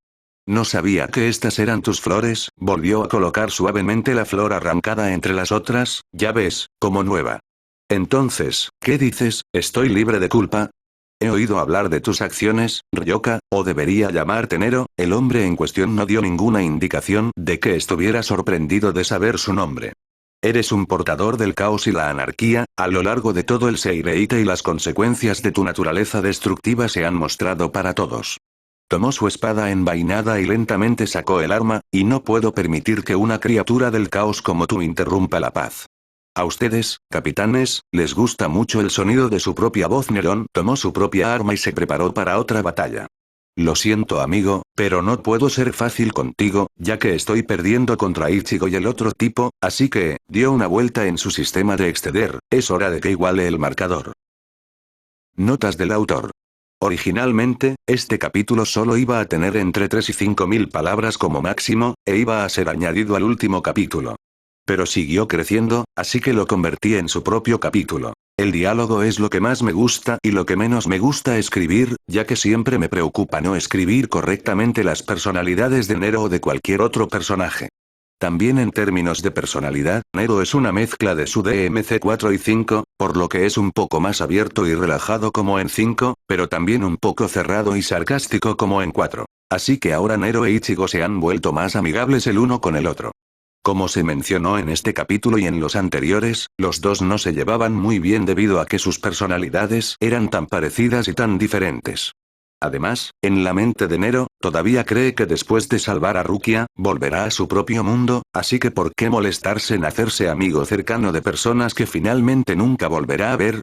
No sabía que estas eran tus flores, volvió a colocar suavemente la flor arrancada entre las otras, ya ves, como nueva. Entonces, ¿qué dices? ¿Estoy libre de culpa? He oído hablar de tus acciones, Ryoka, o debería llamarte Nero. El hombre en cuestión no dio ninguna indicación de que estuviera sorprendido de saber su nombre. Eres un portador del caos y la anarquía, a lo largo de todo el Seireite y las consecuencias de tu naturaleza destructiva se han mostrado para todos. Tomó su espada envainada y lentamente sacó el arma, y no puedo permitir que una criatura del caos como tú interrumpa la paz. A ustedes, capitanes, les gusta mucho el sonido de su propia voz. Nerón tomó su propia arma y se preparó para otra batalla. Lo siento amigo, pero no puedo ser fácil contigo, ya que estoy perdiendo contra Ichigo y el otro tipo, así que, dio una vuelta en su sistema de exceder, es hora de que iguale el marcador. Notas del autor. Originalmente, este capítulo solo iba a tener entre 3 y 5.000 palabras como máximo, e iba a ser añadido al último capítulo. Pero siguió creciendo, así que lo convertí en su propio capítulo. El diálogo es lo que más me gusta y lo que menos me gusta escribir, ya que siempre me preocupa no escribir correctamente las personalidades de Nero o de cualquier otro personaje. También en términos de personalidad, Nero es una mezcla de su DMC 4 y 5, por lo que es un poco más abierto y relajado como en 5, pero también un poco cerrado y sarcástico como en 4. Así que ahora Nero e Ichigo se han vuelto más amigables el uno con el otro. Como se mencionó en este capítulo y en los anteriores, los dos no se llevaban muy bien debido a que sus personalidades eran tan parecidas y tan diferentes. Además, en la mente de Nero, todavía cree que después de salvar a Rukia, volverá a su propio mundo, así que ¿por qué molestarse en hacerse amigo cercano de personas que finalmente nunca volverá a ver?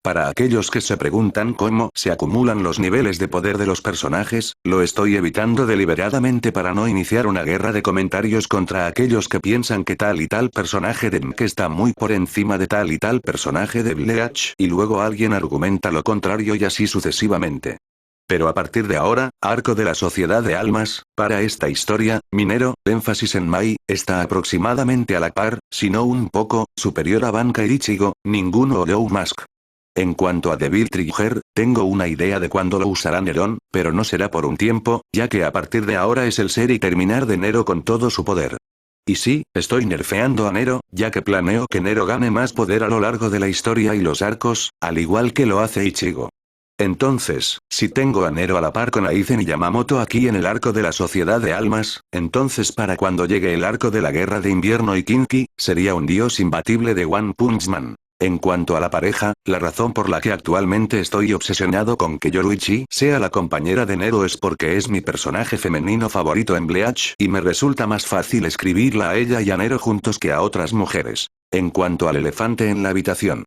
Para aquellos que se preguntan cómo se acumulan los niveles de poder de los personajes, lo estoy evitando deliberadamente para no iniciar una guerra de comentarios contra aquellos que piensan que tal y tal personaje de MK está muy por encima de tal y tal personaje de Bleach, y luego alguien argumenta lo contrario y así sucesivamente. Pero a partir de ahora, arco de la Sociedad de Almas, para esta historia, Minero, énfasis en Mai, está aproximadamente a la par, si no un poco, superior a Banka y Ichigo, ninguno o Joe Mask. En cuanto a Devil Trigger, tengo una idea de cuándo lo usará Nerón, pero no será por un tiempo, ya que a partir de ahora es el ser y terminar de Nero con todo su poder. Y sí, estoy nerfeando a Nero, ya que planeo que Nero gane más poder a lo largo de la historia y los arcos, al igual que lo hace Ichigo. Entonces, si tengo a Nero a la par con Aizen y Yamamoto aquí en el arco de la Sociedad de Almas, entonces para cuando llegue el arco de la Guerra de Invierno y Kinki, sería un dios imbatible de One Punch Man. En cuanto a la pareja, la razón por la que actualmente estoy obsesionado con que Yoruichi sea la compañera de Nero es porque es mi personaje femenino favorito en Bleach y me resulta más fácil escribirla a ella y a Nero juntos que a otras mujeres. En cuanto al elefante en la habitación.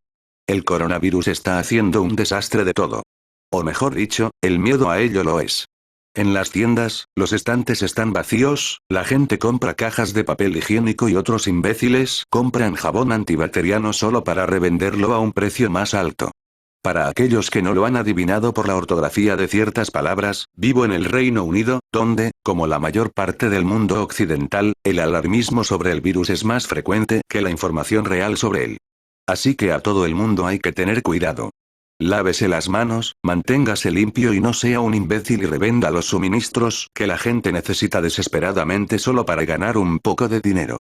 El coronavirus está haciendo un desastre de todo. O mejor dicho, el miedo a ello lo es. En las tiendas, los estantes están vacíos, la gente compra cajas de papel higiénico y otros imbéciles compran jabón antibacteriano solo para revenderlo a un precio más alto. Para aquellos que no lo han adivinado por la ortografía de ciertas palabras, vivo en el Reino Unido, donde, como la mayor parte del mundo occidental, el alarmismo sobre el virus es más frecuente que la información real sobre él. Así que a todo el mundo hay que tener cuidado. Lávese las manos, manténgase limpio y no sea un imbécil y revenda los suministros que la gente necesita desesperadamente solo para ganar un poco de dinero.